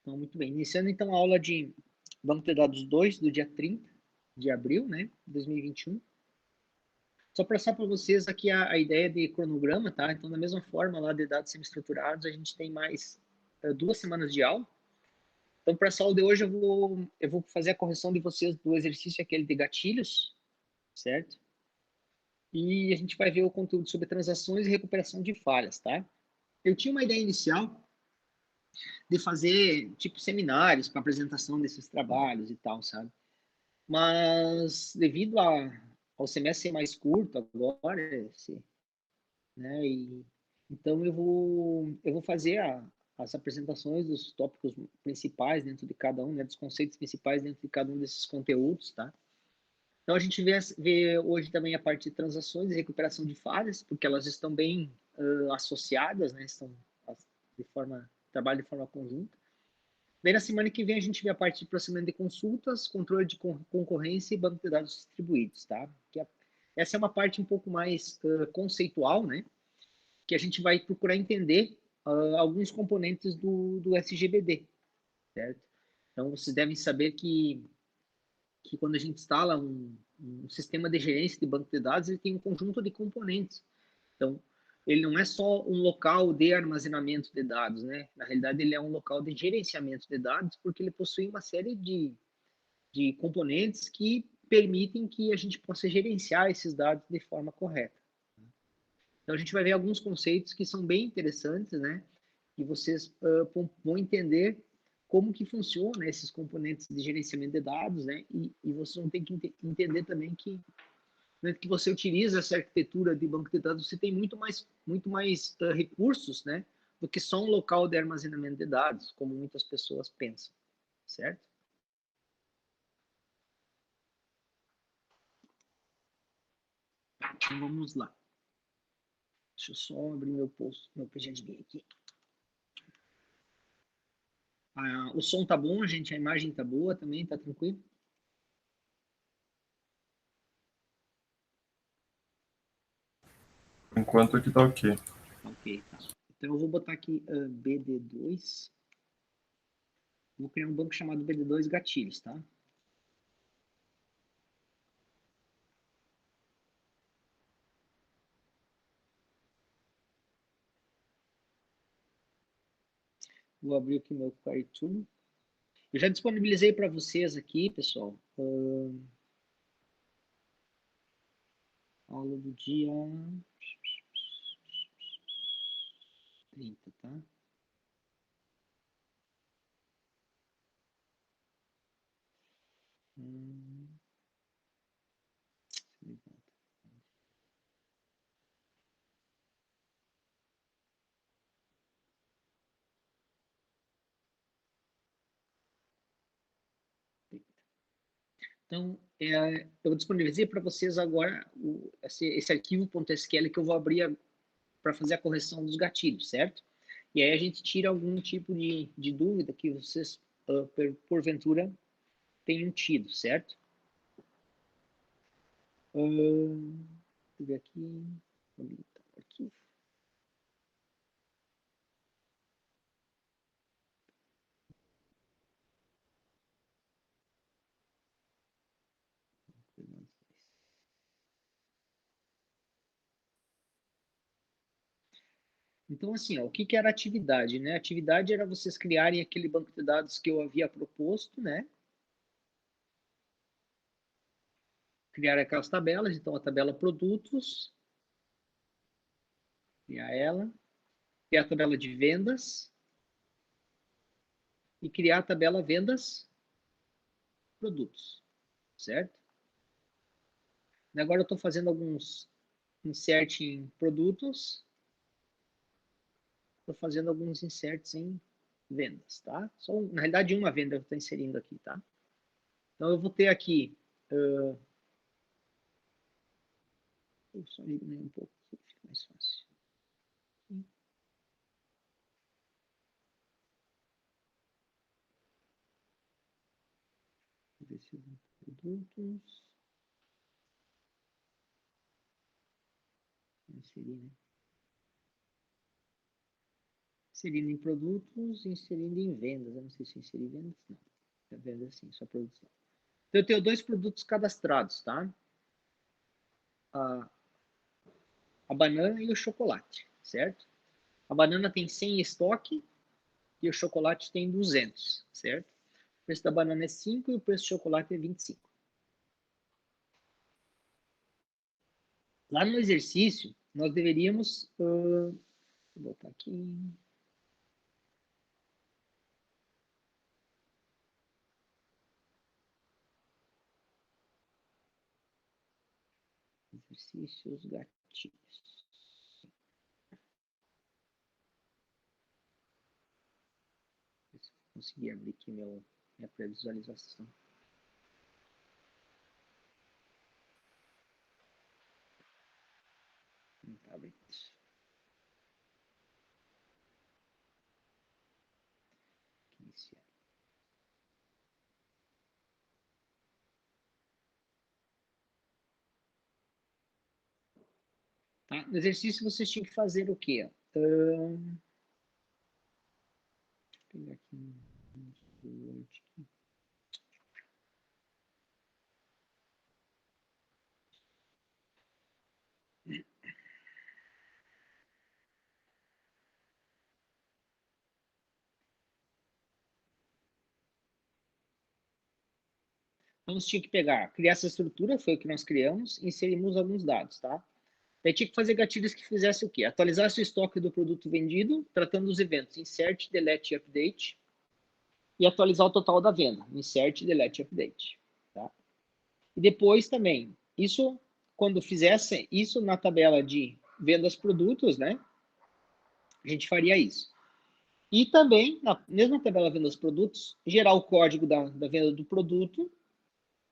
Então, muito bem. Iniciando, então, a aula de Banco de Dados 2, do dia 30 de abril, né, 2021. Só para passar para vocês aqui a ideia de cronograma, tá? Então, da mesma forma, lá de dados semi-estruturados, a gente tem mais 2 semanas de aula. Então, para essa aula de hoje, eu vou fazer a correção de vocês do exercício aquele de gatilhos, certo? E a gente vai ver o conteúdo sobre transações e recuperação de falhas, tá? Eu tinha uma ideia inicial de fazer, tipo, seminários para apresentação desses trabalhos e tal, sabe? Mas, devido ao semestre ser mais curto agora, né, então eu vou fazer as apresentações dos tópicos principais dentro de cada um, né, dos conceitos principais dentro de cada um desses conteúdos, tá? Então, a gente vê hoje também a parte de transações e recuperação de falhas, porque elas estão bem associadas, né? Estão trabalham de forma conjunta. Daí, na semana que vem, a gente vê a parte de processamento de consultas, controle de concorrência e banco de dados distribuídos, tá? Essa é uma parte um pouco mais conceitual, né? Que a gente vai procurar entender alguns componentes do SGBD, certo? Então, vocês devem saber que quando a gente instala um sistema de gerência de banco de dados, ele tem um conjunto de componentes. Então, ele não é só um local de armazenamento de dados, né? Na realidade, ele é um local de gerenciamento de dados, porque ele possui uma série de componentes que permitem que a gente possa gerenciar esses dados de forma correta. Então, a gente vai ver alguns conceitos que são bem interessantes, né? E vocês vão entender como que funciona esses componentes de gerenciamento de dados, né? E vocês vão ter que entender também que né, que você utiliza essa arquitetura de banco de dados, você tem muito mais recursos, né? Do que só um local de armazenamento de dados, como muitas pessoas pensam, certo? Então vamos lá. Deixa eu só abrir meu PGDB aqui. O som tá bom, gente, a imagem tá boa também, tá tranquilo? Enquanto aqui tá ok. Ok, tá. Então eu vou botar aqui BD2. Vou criar um banco chamado BD2 gatilhos, tá? Vou abrir aqui meu Query Tool. Eu já disponibilizei para vocês aqui, pessoal, aula do dia 30, tá? Então, eu disponibilizei para vocês agora esse arquivo .sql que eu vou abrir para fazer a correção dos gatilhos, certo? E aí a gente tira algum tipo de dúvida que vocês, porventura, tenham tido, certo? Deixa eu ver aqui. Habilitar o arquivo. Então, assim, ó, o que era atividade, né? A atividade era vocês criarem aquele banco de dados que eu havia proposto, né? Criar aquelas tabelas, então a tabela produtos, criar ela, criar a tabela de vendas e criar a tabela vendas produtos, certo? Agora eu estou fazendo alguns insert em produtos, estou fazendo alguns inserts em vendas, tá? Só, na realidade, uma venda eu estou inserindo aqui, tá? Então, eu vou ter aqui... eu só diminuir um pouco, fica mais fácil. Produtos. Inserir, né? inserindo em produtos, inserindo em vendas. Eu não sei se inserir vendas, não. É vendas sim, só produção. Então, eu tenho 2 produtos cadastrados, tá? A banana e o chocolate, certo? A banana tem 100 em estoque e o chocolate tem 200, certo? O preço da banana é 5 e o preço do chocolate é 25. Lá no exercício, nós deveríamos... vou botar aqui... Exercícios, gatilhos. Consegui abrir aqui minha pré-visualização. Não tá abrindo. Iniciar. Tá? No exercício, vocês tinham que fazer o quê? Deixa eu pegar aqui no Word. Então, nós tínhamos que criar essa estrutura, foi o que nós criamos, e inserimos alguns dados, tá? Daí tinha que fazer gatilhos que fizesse o quê? Atualizasse o estoque do produto vendido, tratando os eventos insert, delete e update, e atualizar o total da venda, insert, delete e update, tá? E depois também, isso, quando fizesse isso na tabela de vendas produtos, né? A gente faria isso. E também, na mesma tabela vendas produtos, gerar o código da venda do produto,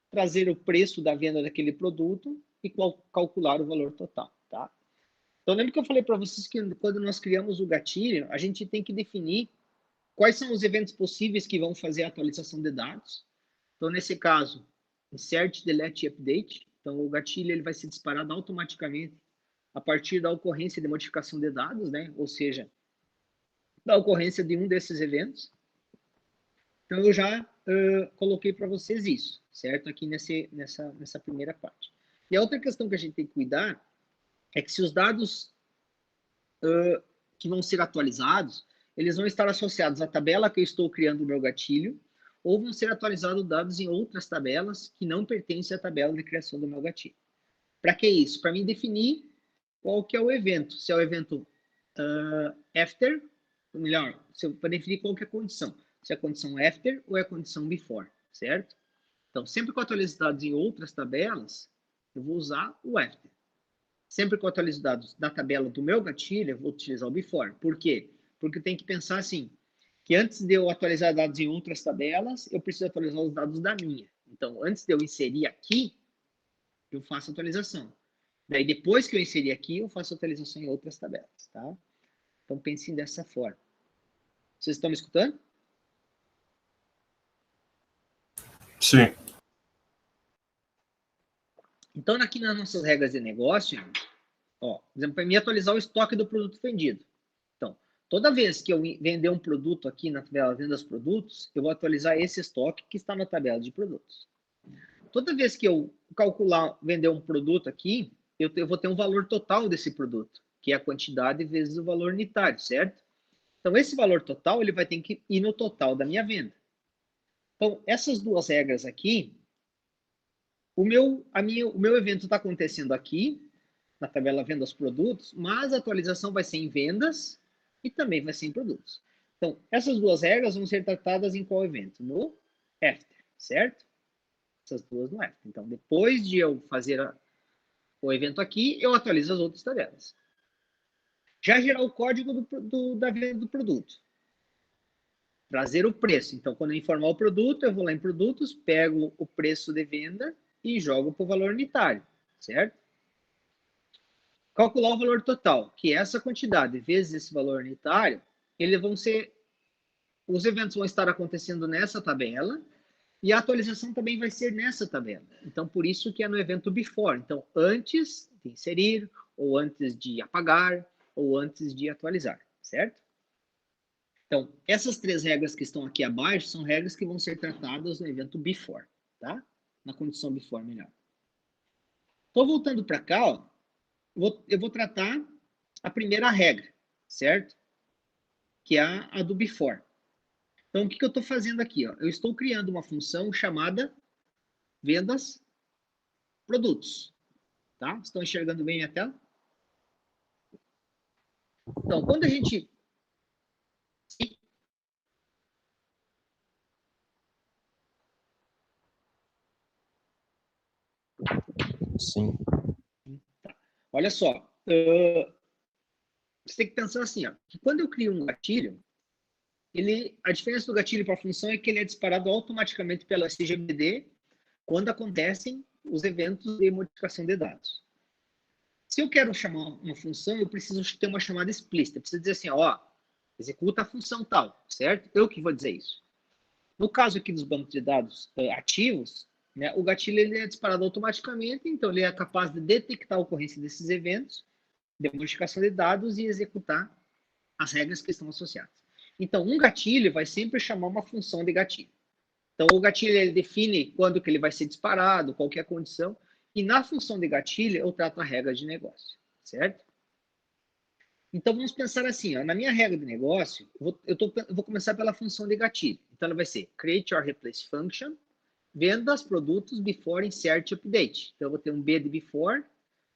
trazer o preço da venda daquele produto e calcular o valor total, tá? Então, lembra que eu falei para vocês que quando nós criamos o gatilho, a gente tem que definir quais são os eventos possíveis que vão fazer a atualização de dados. Então, nesse caso, insert, delete e update. Então, o gatilho ele vai ser disparado automaticamente a partir da ocorrência de modificação de dados, né? Ou seja, da ocorrência de um desses eventos. Então, eu já coloquei para vocês isso, certo? Aqui nessa primeira parte. E a outra questão que a gente tem que cuidar é que se os dados que vão ser atualizados, eles vão estar associados à tabela que eu estou criando no meu gatilho, ou vão ser atualizados dados em outras tabelas que não pertencem à tabela de criação do meu gatilho. Para que isso? Para mim definir qual que é o evento. Se é o evento after, ou melhor, para definir qual que é a condição. Se é a condição after ou é a condição before, certo? Então, sempre que eu atualizo dados em outras tabelas, eu vou usar o after. Sempre que eu atualizo dados da tabela do meu gatilho, eu vou utilizar o before. Por quê? Porque eu tenho que pensar assim, que antes de eu atualizar dados em outras tabelas, eu preciso atualizar os dados da minha. Então, antes de eu inserir aqui, eu faço a atualização. Daí, depois que eu inserir aqui, eu faço a atualização em outras tabelas, tá? Então, pensem dessa forma. Vocês estão me escutando? Sim. Então, aqui nas nossas regras de negócio, ó, por exemplo, para mim atualizar o estoque do produto vendido. Então, toda vez que eu vender um produto aqui na tabela vendas produtos, eu vou atualizar esse estoque que está na tabela de produtos. Toda vez que eu calcular vender um produto aqui, eu vou ter um valor total desse produto, que é a quantidade vezes o valor unitário, certo? Então, esse valor total ele vai ter que ir no total da minha venda. Então, essas duas regras aqui, o meu evento está acontecendo aqui, na tabela vendas produtos, mas a atualização vai ser em vendas e também vai ser em produtos. Então, essas duas regras vão ser tratadas em qual evento? No after, certo? Essas duas no after. Então, depois de eu fazer o evento aqui, eu atualizo as outras tabelas. Já gerar o código da venda do produto. Trazer o preço. Então, quando eu informar o produto, eu vou lá em produtos, pego o preço de venda e jogo para o valor unitário, certo? Calcular o valor total, que é essa quantidade vezes esse valor unitário, os eventos vão estar acontecendo nessa tabela e a atualização também vai ser nessa tabela. Então, por isso que é no evento before. Então, antes de inserir, ou antes de apagar, ou antes de atualizar, certo? Então, essas três regras que estão aqui abaixo são regras que vão ser tratadas no evento before, tá? Na condição before, melhor. Então, voltando para cá, ó, eu vou tratar a primeira regra, certo? Que é a do before. Então, o que eu estou fazendo aqui? Ó? Eu estou criando uma função chamada vendas produtos. Tá? Estão enxergando bem minha tela? Então, quando a gente... Sim. Tá. Olha só. Você tem que pensar assim, ó, que quando eu crio um gatilho, a diferença do gatilho para a função é que ele é disparado automaticamente pela CGBD quando acontecem os eventos de modificação de dados. Se eu quero chamar uma função, eu preciso ter uma chamada explícita. Eu preciso dizer assim, ó, executa a função tal, certo? Eu que vou dizer isso. No caso aqui dos bancos de dados ativos, né, o gatilho ele é disparado automaticamente, então ele é capaz de detectar a ocorrência desses eventos, de modificação de dados e executar as regras que estão associadas. Então, um gatilho vai sempre chamar uma função de gatilho. Então, o gatilho ele define quando que ele vai ser disparado, qual que é a condição, e na função de gatilho eu trato a regra de negócio, certo? Então, vamos pensar assim, ó, na minha regra de negócio, eu vou começar pela função de gatilho. Então, ela vai ser create or replace function, vendas, produtos, before, insert, update. Então, eu vou ter um B de before,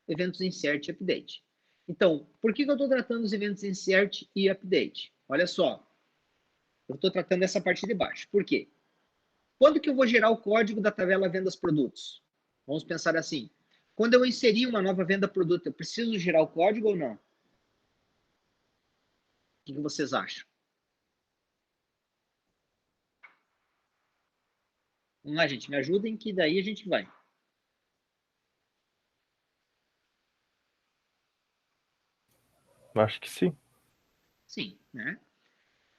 eventos insert e update. Então, por que eu estou tratando os eventos insert e update? Olha só, eu estou tratando essa parte de baixo. Por quê? Quando que eu vou gerar o código da tabela vendas produtos? Vamos pensar assim. Quando eu inserir uma nova venda produto, eu preciso gerar o código ou não? O que vocês acham? Vamos lá, gente, me ajudem que daí a gente vai. Acho que sim. Sim, né?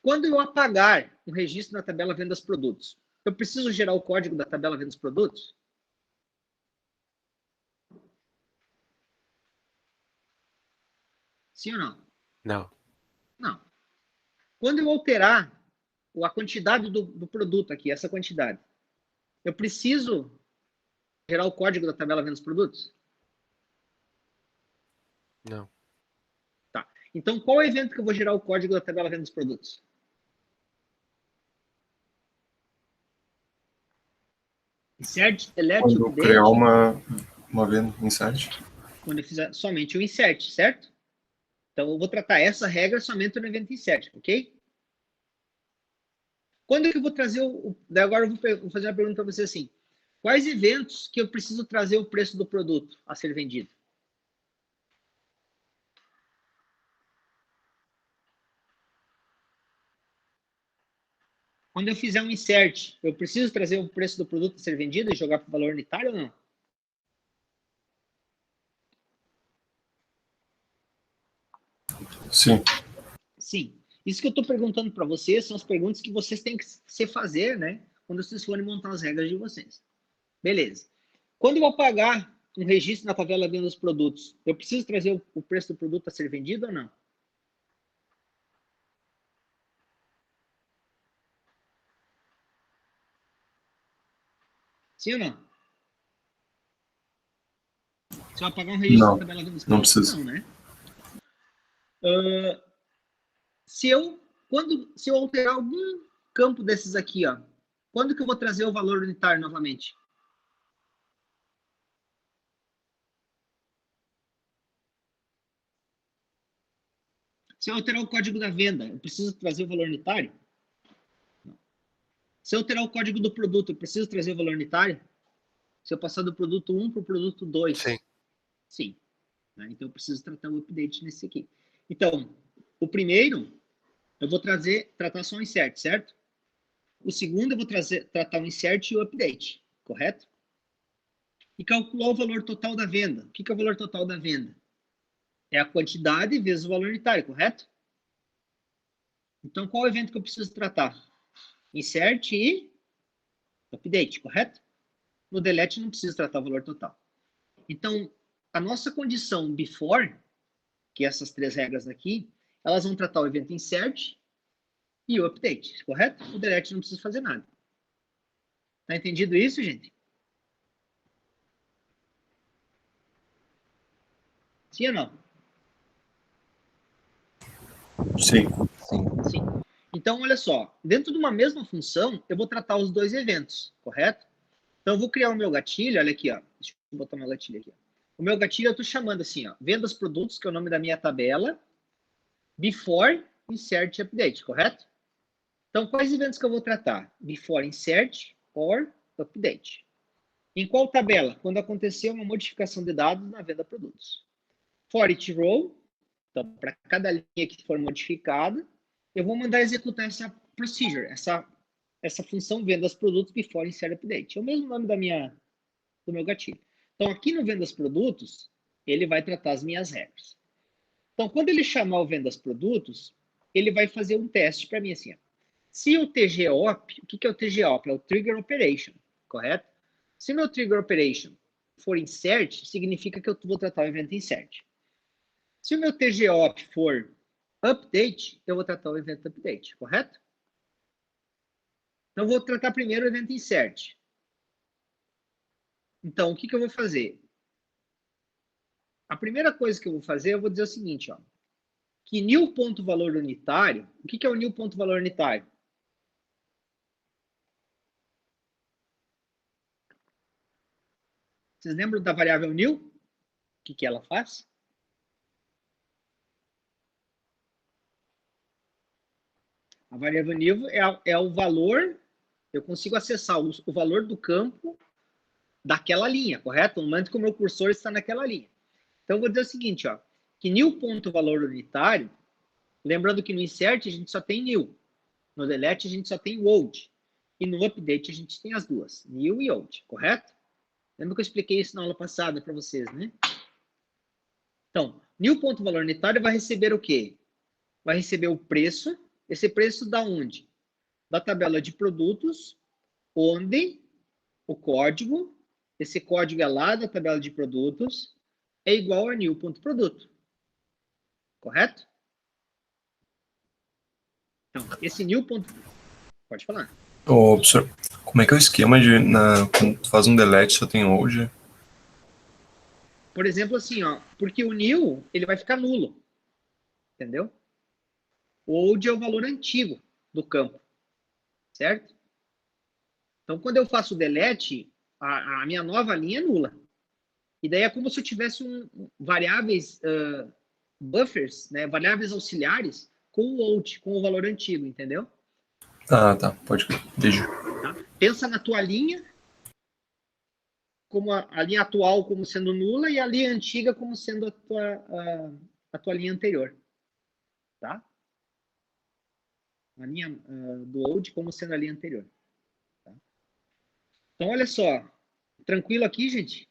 Quando eu apagar um registro na tabela vendas produtos, eu preciso gerar o código da tabela vendas produtos? Sim ou não? Não. Não. Quando eu alterar a quantidade do produto aqui, essa quantidade, eu preciso gerar o código da tabela vendas produtos? Não. Tá. Então, qual é o evento que eu vou gerar o código da tabela vendas produtos? Insert, delete, Quando eu criar update. uma venda insert. Quando eu fizer somente o insert, certo? Então, eu vou tratar essa regra somente no evento insert, ok? Quando que eu vou trazer agora eu vou fazer uma pergunta para você assim. Quais eventos que eu preciso trazer o preço do produto a ser vendido? Quando eu fizer um insert, eu preciso trazer o preço do produto a ser vendido e jogar para o valor unitário ou não? Sim. Sim. Isso que eu estou perguntando para vocês são as perguntas que vocês têm que se fazer, né? Quando vocês forem montar as regras de vocês. Beleza. Quando eu vou pagar um registro na tabela venda dos produtos, eu preciso trazer o preço do produto a ser vendido ou não? Sim ou não? Se eu apagar um registro na Não. tabela venda dos Não produtos, precisa. não, né? Se eu alterar algum campo desses aqui, ó, quando que eu vou trazer o valor unitário novamente? Se eu alterar o código da venda, eu preciso trazer o valor unitário? Não. Se eu alterar o código do produto, eu preciso trazer o valor unitário? Se eu passar do produto 1 para o produto Sim. 2? Sim. Né? Então, eu preciso tratar o update nesse aqui. Então, o primeiro, eu vou tratar só o insert, certo? O segundo, eu vou tratar o insert e o update, correto? E calcular o valor total da venda. O que é o valor total da venda? É a quantidade vezes o valor unitário, correto? Então, qual evento que eu preciso tratar? Insert e update, correto? No delete, não preciso tratar o valor total. Então, a nossa condição before, que é essas três regras aqui, elas vão tratar o evento insert, e o update, correto? O delete não precisa fazer nada. Tá entendido isso, gente? Sim ou não? Sim. Sim. Então, olha só, dentro de uma mesma função, eu vou tratar os dois eventos, correto? Então, eu vou criar o meu gatilho, olha aqui, ó. Deixa eu botar meu gatilho aqui. O meu gatilho eu estou chamando assim, ó, vendas produtos, que é o nome da minha tabela, before insert update, correto? Então, quais eventos que eu vou tratar? Before insert or update. Em qual tabela? Quando acontecer uma modificação de dados na venda produtos. For each row, então, para cada linha que for modificada, eu vou mandar executar essa procedure, essa função vendas produtos before insert update. É o mesmo nome do meu gatilho. Então, aqui no vendas produtos, ele vai tratar as minhas regras. Então, quando ele chamar o vendas produtos, ele vai fazer um teste para mim assim. Ó. Se o TGOP, o que é o TGOP? É o Trigger Operation, correto? Se meu Trigger Operation for insert, significa que eu vou tratar o evento insert. Se o meu TGOP for update, eu vou tratar o evento update, correto? Então, eu vou tratar primeiro o evento insert. Então, o que eu vou fazer? A primeira coisa que eu vou fazer, eu vou dizer o seguinte, ó, que new ponto valor unitário, o que é o new ponto valor unitário? Vocês lembram da variável new? O que ela faz? A variável new é o valor, eu consigo acessar o valor do campo daquela linha, correto? No momento que o meu cursor está naquela linha. Então, eu vou dizer o seguinte, ó, que new ponto valor unitário, lembrando que no insert a gente só tem new, no delete a gente só tem old, e no update a gente tem as duas, new e old, correto? Lembra que eu expliquei isso na aula passada para vocês, né? Então, new ponto valor unitário vai receber o quê? Vai receber o preço. Esse preço da onde? Da tabela de produtos, onde o código, esse código é lá da tabela de produtos, é igual a new.produto. Correto? Então, esse new. Pode falar. Ô, professor, como é que é o esquema quando tu faz um delete só tem old? Por exemplo, assim, ó, porque o new, ele vai ficar nulo. Entendeu? O old é o valor antigo do campo. Certo? Então, quando eu faço o delete, a minha nova linha é nula. E daí é como se eu tivesse variáveis buffers, né, variáveis auxiliares com o old, com o valor antigo, entendeu? Ah, tá, pode crer. Entendi. Tá? Pensa na tua linha, como a linha atual como sendo nula e a linha antiga como sendo a tua linha anterior. Tá? A linha do old como sendo a linha anterior. Tá? Então, olha só. Tranquilo aqui, gente?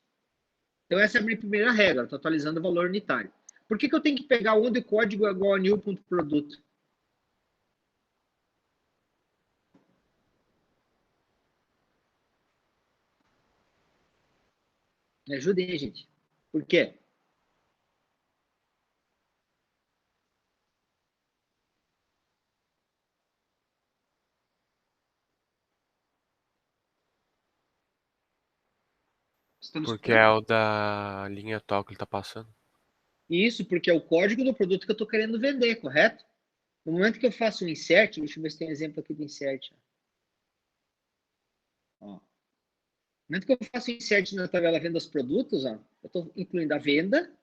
Então, essa é a minha primeira regra. Estou atualizando o valor unitário. Por que eu tenho que pegar onde o código é igual a new.produto? Me ajudem aí, gente. Por quê? Estamos Porque escutando? é o da linha atual que ele tá passando. Isso, porque é o código do produto que eu estou querendo vender, correto? No momento que eu faço um insert, deixa eu ver se tem um exemplo aqui do insert. Ó. No momento que eu faço insert na tabela vendas produtos, ó, eu estou incluindo a venda,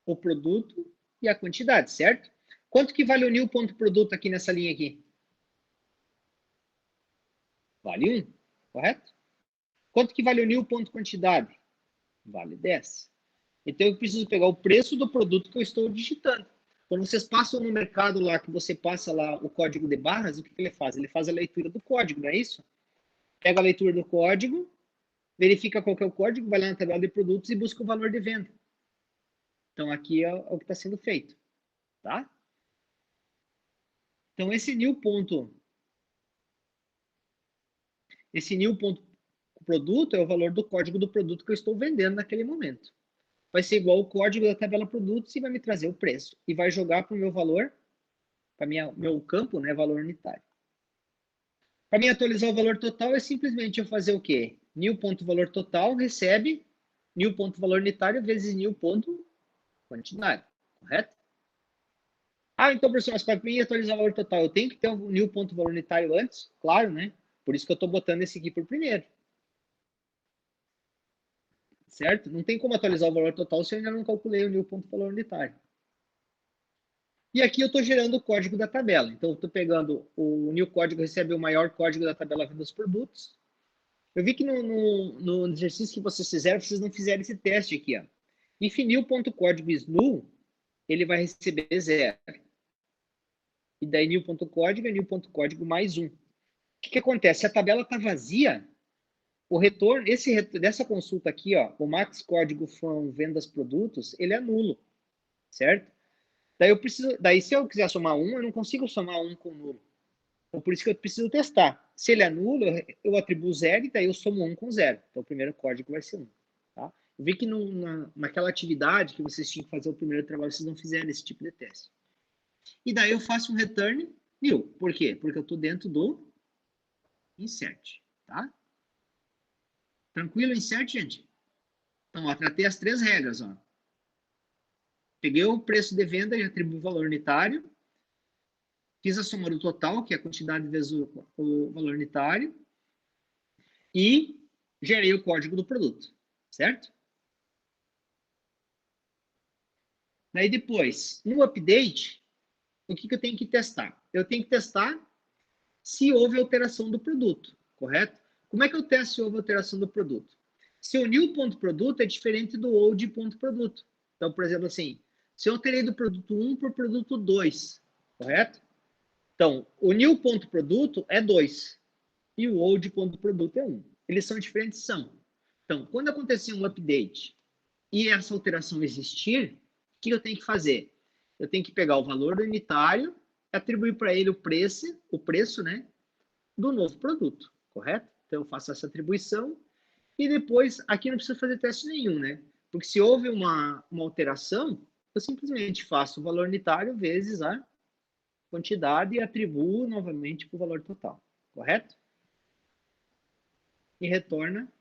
o produto e a quantidade, certo? Quanto que vale o new ponto produto aqui nessa linha aqui? Vale 1, correto? Quanto que vale o new ponto quantidade? Vale 10. Então, eu preciso pegar o preço do produto que eu estou digitando. Quando vocês passam no mercado lá, que você passa lá o código de barras, o que ele faz? Ele faz a leitura do código, não é isso? Pega a leitura do código, verifica qual que é o código, vai lá na tabela de produtos e busca o valor de venda. Então, aqui é o que está sendo feito. Tá? Então, esse new ponto produto é o valor do código do produto que eu estou vendendo naquele momento. Vai ser igual o código da tabela produtos e vai me trazer o preço. E vai jogar para o meu valor para meu campo, né, valor unitário. Para mim atualizar o valor total é simplesmente eu fazer o quê? New ponto valor total recebe new ponto valor unitário vezes new ponto quantidade, correto? Ah, então, professor, mas para mim atualizar o valor total, eu tenho que ter um new ponto valor unitário antes? Claro, né? Por isso que eu estou botando esse aqui por primeiro. Certo? Não tem como atualizar o valor total se eu ainda não calculei o new ponto valor unitário. E aqui eu estou gerando o código da tabela. Então, eu estou pegando o new código, recebe o maior código da tabela dos produtos. Eu vi que no exercício que vocês fizeram, vocês não fizeram esse teste aqui. Ó. If new.código is null, ele vai receber 0. E daí new.código é new.código mais 1. O que acontece? Se a tabela está vazia, o retorno, dessa consulta aqui, ó, o max código from vendas produtos, ele é nulo, certo? Daí se eu quiser somar 1, eu não consigo somar 1 com nulo. Então, por isso que eu preciso testar. Se ele é nulo, eu atribuo 0 e daí eu somo 1 com 0. Então, o primeiro código vai ser 1. Tá? Eu vi que naquela atividade que vocês tinham que fazer o primeiro trabalho, vocês não fizeram esse tipo de teste. E daí eu faço um return new. Por quê? Porque eu estou dentro do insert. Tá? Tranquilo, insert, gente? Então, ó, tratei as 3 regras. Ó. Peguei o preço de venda e atribuo o valor unitário. Fiz a soma do total, que é a quantidade vezes o valor unitário. E gerei o código do produto. Certo? Daí depois, no update, o que eu tenho que testar? Eu tenho que testar se houve alteração do produto. Correto? Como é que eu testo se houve alteração do produto? Se o new.produto é diferente do old.produto. Então, por exemplo, assim, se eu alterei do produto 1 para o produto 2, correto? Então, o new.produto é 2 e o old.produto é 1. Eles são diferentes? São. Então, quando acontecer um update e essa alteração existir, o que eu tenho que fazer? Eu tenho que pegar o valor unitário e atribuir para ele o preço, né, do novo produto, correto? Então, eu faço essa atribuição e depois, aqui não precisa fazer teste nenhum, né? Porque se houve uma alteração, eu simplesmente faço o valor unitário vezes a quantidade e atribuo novamente para o valor total, correto? E retorna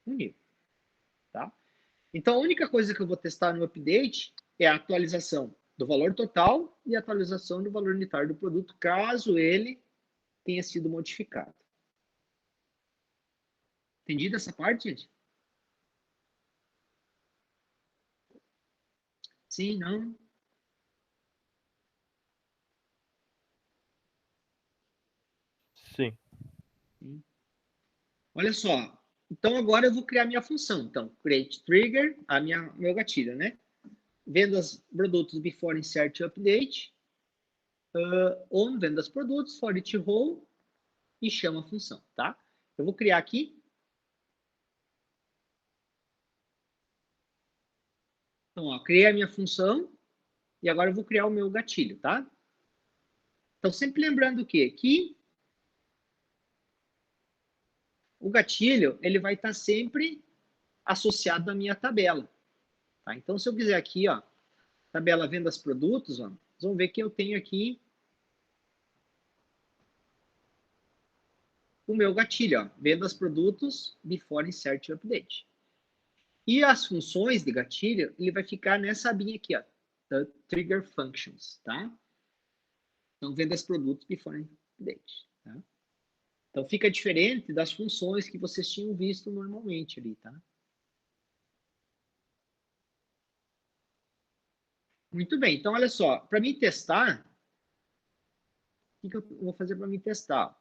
um nível, tá? Então, a única coisa que eu vou testar no update é a atualização do valor total e a atualização do valor unitário do produto, caso ele tenha sido modificado. Entendido essa parte, gente? Sim, não? Sim. Sim. Olha só. Então, agora eu vou criar minha função. Então, create trigger, meu gatilho, né? Vendas produtos before insert update. On vendas produtos, for each row, e chama a função, tá? Eu vou criar aqui. Então, ó, criei a minha função e agora eu vou criar o meu gatilho, tá? Então, sempre lembrando o quê? Que o gatilho, ele vai estar sempre associado à minha tabela. Tá? Então, se eu quiser aqui, ó, tabela vendas produtos, ó, vocês vão ver que eu tenho aqui o meu gatilho, ó, vendas produtos before insert update. E as funções de gatilho, ele vai ficar nessa abinha aqui, ó, trigger functions, tá? Então, vendas produtos before update, tá? Então, fica diferente das funções que vocês tinham visto normalmente ali, tá? Muito bem. Então, olha só. Para mim testar, o que eu vou fazer para mim testar?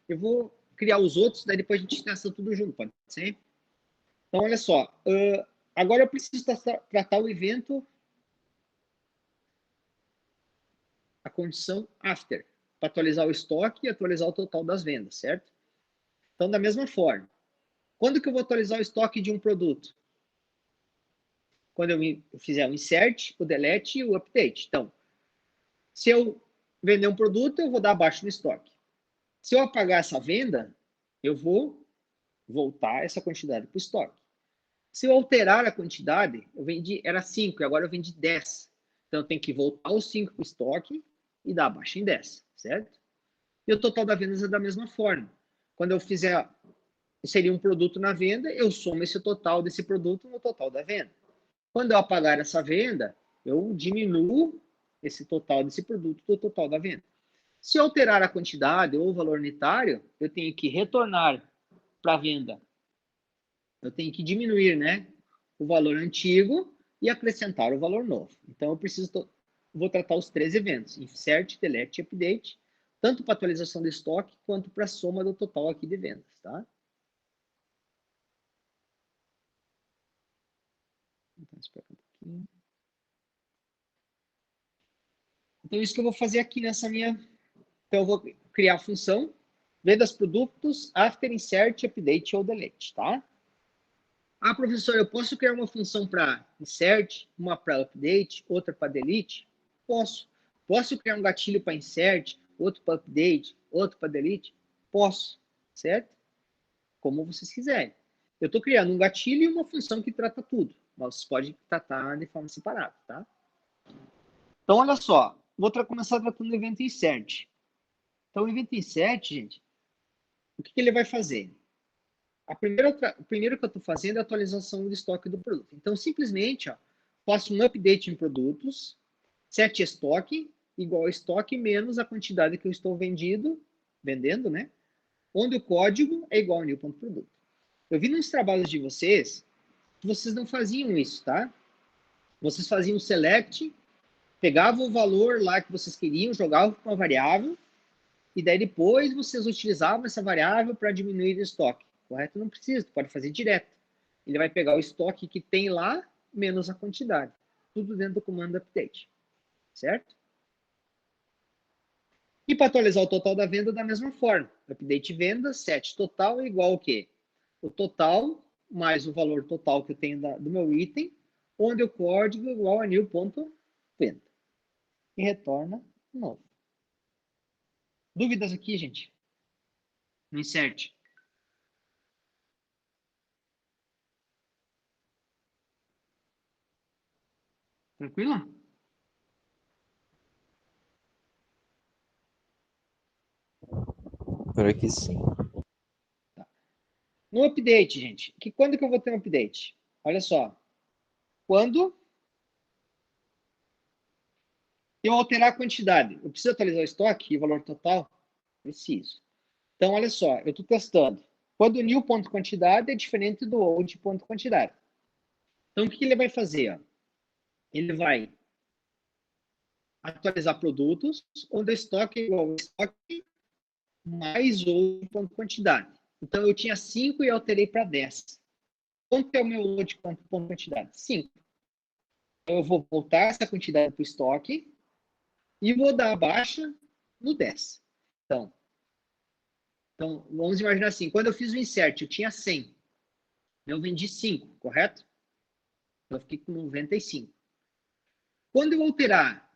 Eu vou criar os outros, daí depois a gente testa tudo junto, pode ser? Então, olha só. Agora eu preciso tratar o evento, a condição after, para atualizar o estoque e atualizar o total das vendas, certo? Então, da mesma forma, quando que eu vou atualizar o estoque de um produto? Quando eu fizer o insert, o delete e o update. Então, se eu vender um produto, eu vou dar abaixo no estoque. Se eu apagar essa venda, eu vou voltar essa quantidade para o estoque. Se eu alterar a quantidade, era 5 e agora eu vendi 10. Então eu tenho que voltar os 5 para o estoque e dar a baixa em 10, certo? E o total da venda é da mesma forma. Quando eu fizer, seria um produto na venda, eu somo esse total desse produto no total da venda. Quando eu apagar essa venda, eu diminuo esse total desse produto do total da venda. Se eu alterar a quantidade ou o valor unitário, eu tenho que retornar para a venda. Eu tenho que diminuir, né, o valor antigo e acrescentar o valor novo. Então, vou tratar os 3 eventos, insert, delete e update, tanto para atualização do estoque, quanto para a soma do total aqui de vendas, tá? Então, espera um pouquinho. Então, isso que eu vou fazer aqui nessa minha... Então, eu vou criar a função, vendas produtos, after, insert, update ou delete, tá? Ah, professor, eu posso criar uma função para insert, uma para update, outra para delete? Posso. Posso criar um gatilho para insert, outro para update, outro para delete? Posso, certo? Como vocês quiserem. Eu estou criando um gatilho e uma função que trata tudo. Mas vocês podem tratar de forma separada, tá? Então, olha só. Vou começar tratando do evento insert. Então, o evento insert, gente, o que ele vai fazer? O primeiro que eu estou fazendo é a atualização do estoque do produto. Então, simplesmente, ó, faço um update em produtos, set estoque, igual a estoque, menos a quantidade que eu estou vendendo, né? Onde o código é igual a new.produto. Eu vi nos trabalhos de vocês que vocês não faziam isso, tá? Vocês faziam o select, pegavam o valor lá que vocês queriam, jogavam para uma variável, e daí depois vocês utilizavam essa variável para diminuir o estoque. Correto? Não precisa, tu pode fazer direto. Ele vai pegar o estoque que tem lá, menos a quantidade. Tudo dentro do comando update. Certo? E para atualizar o total da venda da mesma forma. Update venda, set total é igual ao quê? O total mais o valor total que eu tenho do meu item, onde o código é igual a new.venda. E retorna novo. Dúvidas aqui, gente? No insert. Tranquilo? Por aqui sim. Tá. No update, gente, quando que eu vou ter um update? Olha só. Quando eu alterar a quantidade, eu preciso atualizar o estoque e o valor total? Preciso. Então, olha só, eu estou testando. Quando o new.quantidade é diferente do old.quantidade. Então, o que ele vai fazer? Ó? Ele vai atualizar produtos, onde o estoque é igual ao estoque mais old.quantidade. Então, eu tinha 5 e alterei para 10. Quanto é o meu old.quantidade? 5. Então, eu vou voltar essa quantidade para o estoque e vou dar a baixa no 10. Então, vamos imaginar assim, quando eu fiz o insert, eu tinha 100. Eu vendi 5, correto? Eu fiquei com 95. Quando eu alterar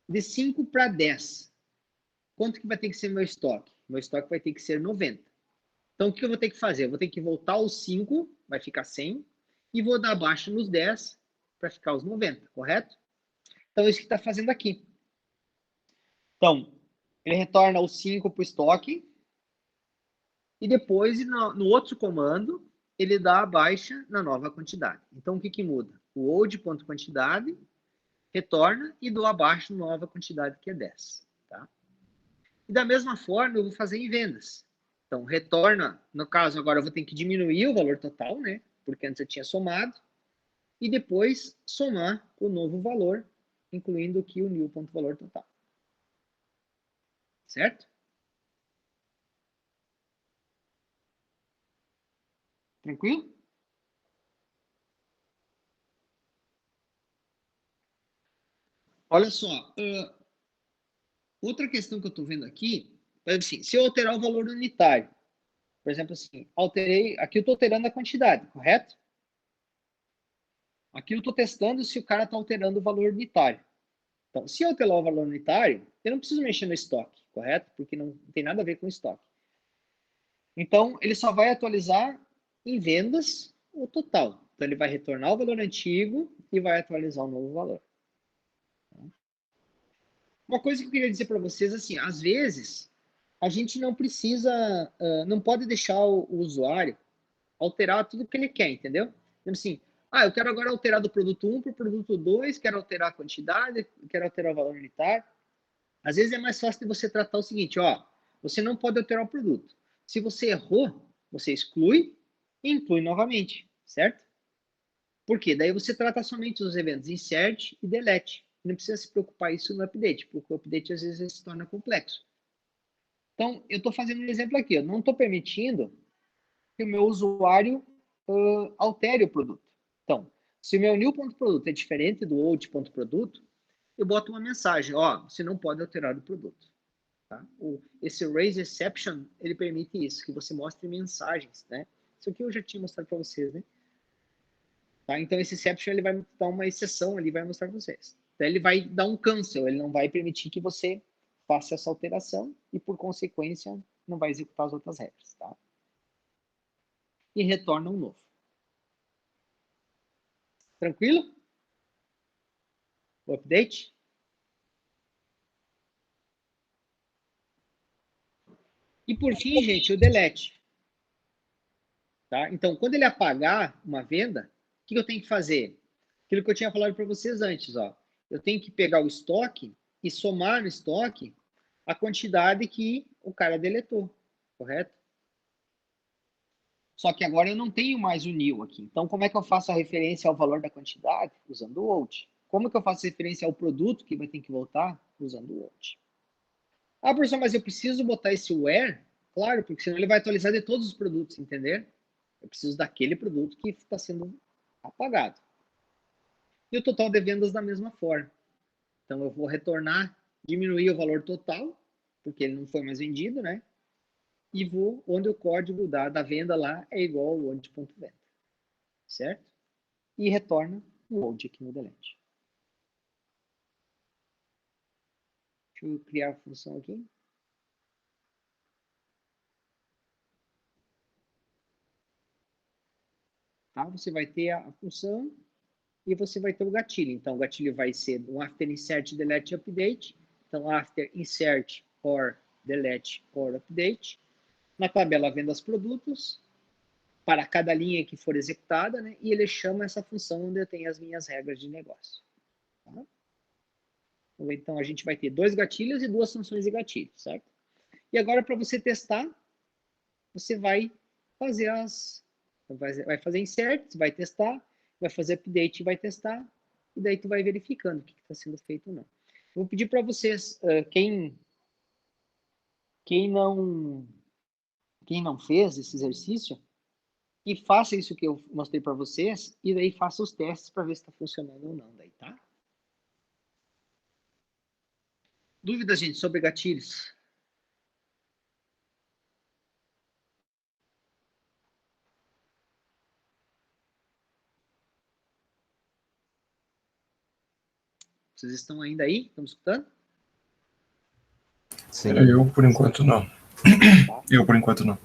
de 5 para 10, quanto que vai ter que ser meu estoque? Meu estoque vai ter que ser 90. Então, o que eu vou ter que fazer? Eu vou ter que voltar os 5, vai ficar 100, e vou dar baixa nos 10 para ficar os 90, correto? Então, é isso que está fazendo aqui. Então, ele retorna os 5 para o estoque, e depois, no outro comando, ele dá a baixa na nova quantidade. Então, o que muda? O old.quantidade retorna e dou abaixo nova quantidade, que é 10. Tá? E da mesma forma, eu vou fazer em vendas. Então, retorna, no caso, agora eu vou ter que diminuir o valor total, né? Porque antes eu tinha somado. E depois somar o novo valor, incluindo aqui o new.valor total. Certo? Tranquilo? Olha só, outra questão que eu estou vendo aqui é assim, se eu alterar o valor unitário, por exemplo assim, aqui eu estou alterando a quantidade, correto? Aqui eu estou testando se o cara está alterando o valor unitário. Então, se eu alterar o valor unitário, eu não preciso mexer no estoque, correto? Porque não tem nada a ver com o estoque. Então, ele só vai atualizar em vendas o total. Então, ele vai retornar o valor antigo e vai atualizar o novo valor. Uma coisa que eu queria dizer para vocês, assim, às vezes, a gente não precisa, não pode deixar o usuário alterar tudo que ele quer, entendeu? Então, assim, eu quero agora alterar do produto 1 para o produto 2, quero alterar a quantidade, quero alterar o valor unitário. Às vezes é mais fácil de você tratar o seguinte, você não pode alterar o produto. Se você errou, você exclui e inclui novamente, certo? Por quê? Daí você trata somente os eventos insert e delete. Não precisa se preocupar isso no update, porque o update às vezes se torna complexo. Então, eu estou fazendo um exemplo aqui. Eu não estou permitindo que o meu usuário altere o produto. Então, se o meu new.produto é diferente do old.produto, eu boto uma mensagem, você não pode alterar o produto. Tá? Esse raise exception, ele permite isso, que você mostre mensagens, né? Isso aqui eu já tinha mostrado para vocês, né? Tá? Então, esse exception, ele vai dar uma exceção ali, vai mostrar para vocês. Então, ele vai dar um cancel, ele não vai permitir que você faça essa alteração e, por consequência, não vai executar as outras regras, tá? E retorna um novo. Tranquilo? O update? E por fim, gente, o delete. Tá? Então, quando ele apagar uma venda, o que eu tenho que fazer? Aquilo que eu tinha falado para vocês antes. Eu tenho que pegar o estoque e somar no estoque a quantidade que o cara deletou. Correto? Só que agora eu não tenho mais o new aqui. Então, como é que eu faço a referência ao valor da quantidade? Usando o old. Como que eu faço referência ao produto que vai ter que voltar? Usando o old. Professor, mas eu preciso botar esse where? Claro, porque senão ele vai atualizar de todos os produtos, entender? Eu preciso daquele produto que está sendo apagado. E o total de vendas da mesma forma. Então, eu vou retornar, diminuir o valor total, porque ele não foi mais vendido, né? E vou, onde o código da venda lá é igual ao old.venda. Certo? E retorna o old aqui no delete. Deixa eu criar a função aqui. Tá? Você vai ter a função e você vai ter o gatilho. Então, o gatilho vai ser um after insert delete update. Então, after insert or delete or update. Na tabela vendas produtos, para cada linha que for executada, né? E ele chama essa função onde eu tenho as minhas regras de negócio. Tá? Então, a gente vai ter 2 gatilhos e 2 funções de gatilho, certo? E agora, para você testar, você vai fazer vai fazer insert, vai testar, vai fazer update e vai testar, e daí tu vai verificando o que está sendo feito ou não. Eu vou pedir para vocês, quem não fez esse exercício, e faça isso que eu mostrei para vocês, e daí faça os testes para ver se está funcionando ou não, daí, tá? Dúvidas, gente, sobre gatilhos? Vocês estão ainda aí? Estão me escutando? Sim. Eu, por enquanto, não. Tá. Eu, por enquanto, não.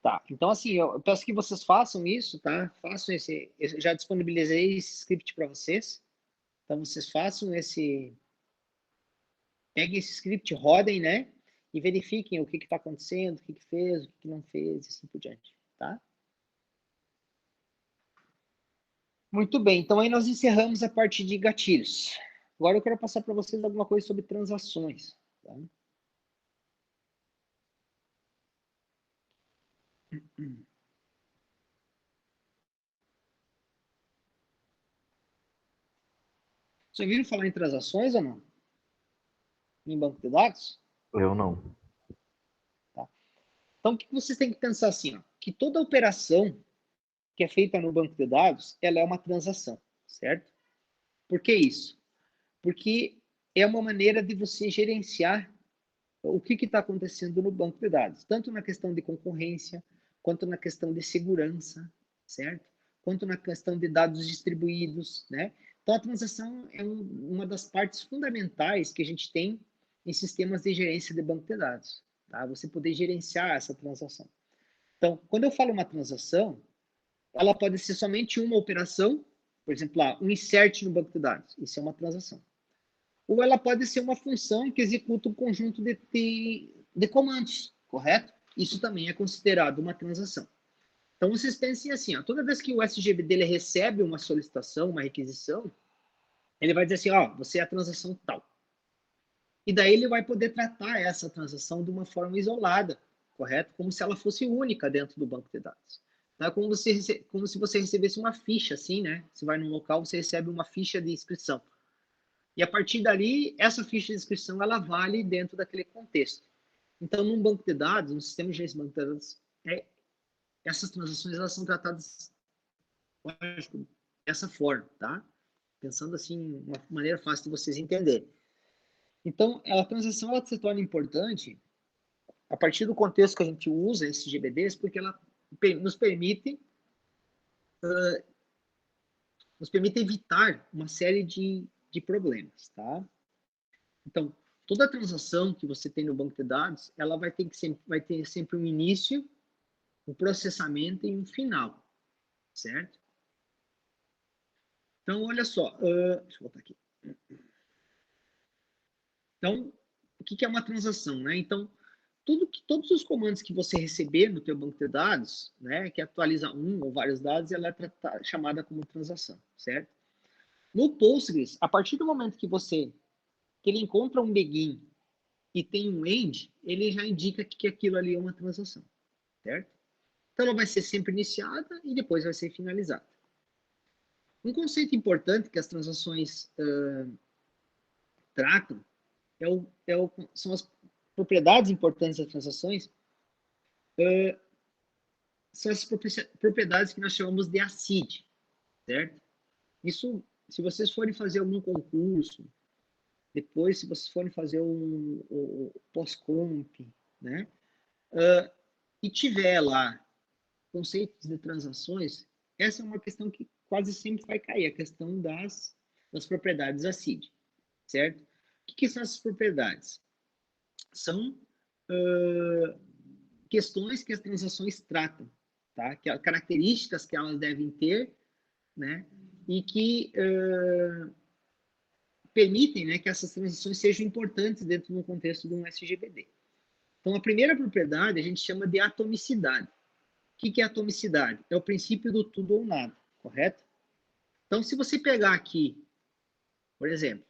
Tá, então assim, eu peço que vocês façam isso, tá? Façam eu já disponibilizei esse script para vocês. Então vocês façam peguem esse script, rodem, né? E verifiquem o que está acontecendo, o que fez, o que não fez, e assim por diante, tá? Muito bem, então aí nós encerramos a parte de gatilhos. Agora eu quero passar para vocês alguma coisa sobre transações, tá? Vocês ouviram falar em transações ou não? Em banco de dados? Eu não. Tá. Então, o que vocês têm que pensar assim, que toda operação que é feita no banco de dados, ela é uma transação, certo? Por que isso? Porque é uma maneira de você gerenciar o que está acontecendo no banco de dados, tanto na questão de concorrência, quanto na questão de segurança, certo? Quanto na questão de dados distribuídos, né? Então, a transação é uma das partes fundamentais que a gente tem em sistemas de gerência de banco de dados, tá? Você poder gerenciar essa transação. Então, quando eu falo uma transação, ela pode ser somente uma operação, por exemplo, lá, um insert no banco de dados, isso é uma transação. Ou ela pode ser uma função que executa um conjunto de comandos, correto? Isso também é considerado uma transação. Então, vocês pensem assim, ó, toda vez que o SGBD ele recebe uma solicitação, uma requisição, ele vai dizer assim, ó, você é a transação tal. E daí ele vai poder tratar essa transação de uma forma isolada, correto? Como se ela fosse única dentro do banco de dados. Então, é como se você recebesse uma ficha, assim, né? Você vai num local, você recebe uma ficha de inscrição. E a partir dali, essa ficha de inscrição, ela vale dentro daquele contexto. Então, num banco de dados, no sistema de gerência de banco de dados, essas transações, elas são tratadas, lógico, dessa forma, tá? Pensando assim, uma maneira fácil de vocês entenderem. Então, a transação, ela se torna importante a partir do contexto que a gente usa esses GBDs, porque ela nos permite evitar uma série de problemas, tá? Então, toda transação que você tem no banco de dados, ela vai ter sempre um início, um processamento e um final, certo? Então, olha só, deixa eu botar aqui. Então, o que é uma transação, né? Então, todos os comandos que você receber no teu banco de dados, né, que atualiza um ou vários dados, ela é chamada como transação, certo? No Postgres, a partir do momento que ele encontra um begin e tem um end, ele já indica que aquilo ali é uma transação, certo? Então, ela vai ser sempre iniciada e depois vai ser finalizada. Um conceito importante que as transações tratam são as propriedades importantes das transações, são as propriedades que nós chamamos de ACID, certo? Isso, se vocês forem fazer algum concurso, depois, se vocês forem fazer o pós-comp, né? E tiver lá conceitos de transações, essa é uma questão que quase sempre vai cair, a questão das propriedades ACID, certo? O que são essas propriedades? São questões que as transações tratam, tá? Características que elas devem ter, né? E que permitem, né, que essas transações sejam importantes dentro do contexto de um SGBD. Então, a primeira propriedade a gente chama de atomicidade. O que é atomicidade? É o princípio do tudo ou nada, correto? Então, se você pegar aqui, por exemplo,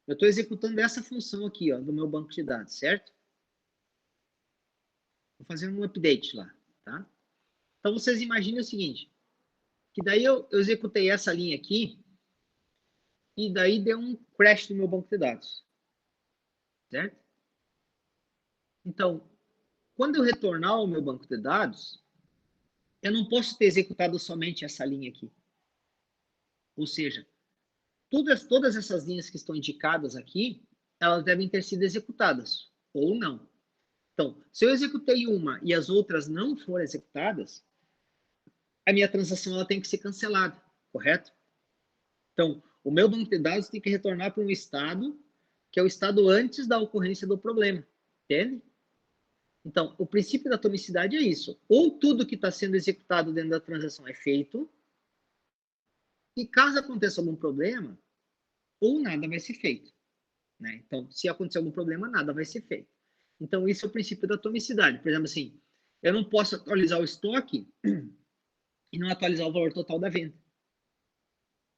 eu estou executando essa função aqui, ó, do meu banco de dados, certo? Vou fazer um update lá, tá? Então, vocês imaginem o seguinte, que daí eu executei essa linha aqui, e daí deu um crash no meu banco de dados, certo? Então, quando eu retornar ao meu banco de dados, eu não posso ter executado somente essa linha aqui. Ou seja, todas essas linhas que estão indicadas aqui, elas devem ter sido executadas, ou não. Então, se eu executei uma e as outras não foram executadas, a minha transação ela tem que ser cancelada, correto? Então, o meu banco de dados tem que retornar para um estado que é o estado antes da ocorrência do problema, entende? Então, o princípio da atomicidade é isso. Ou tudo que está sendo executado dentro da transação é feito, e caso aconteça algum problema, ou nada vai ser feito, né? Então, se acontecer algum problema, nada vai ser feito. Então, isso é o princípio da atomicidade. Por exemplo, assim, eu não posso atualizar o estoque e não atualizar o valor total da venda,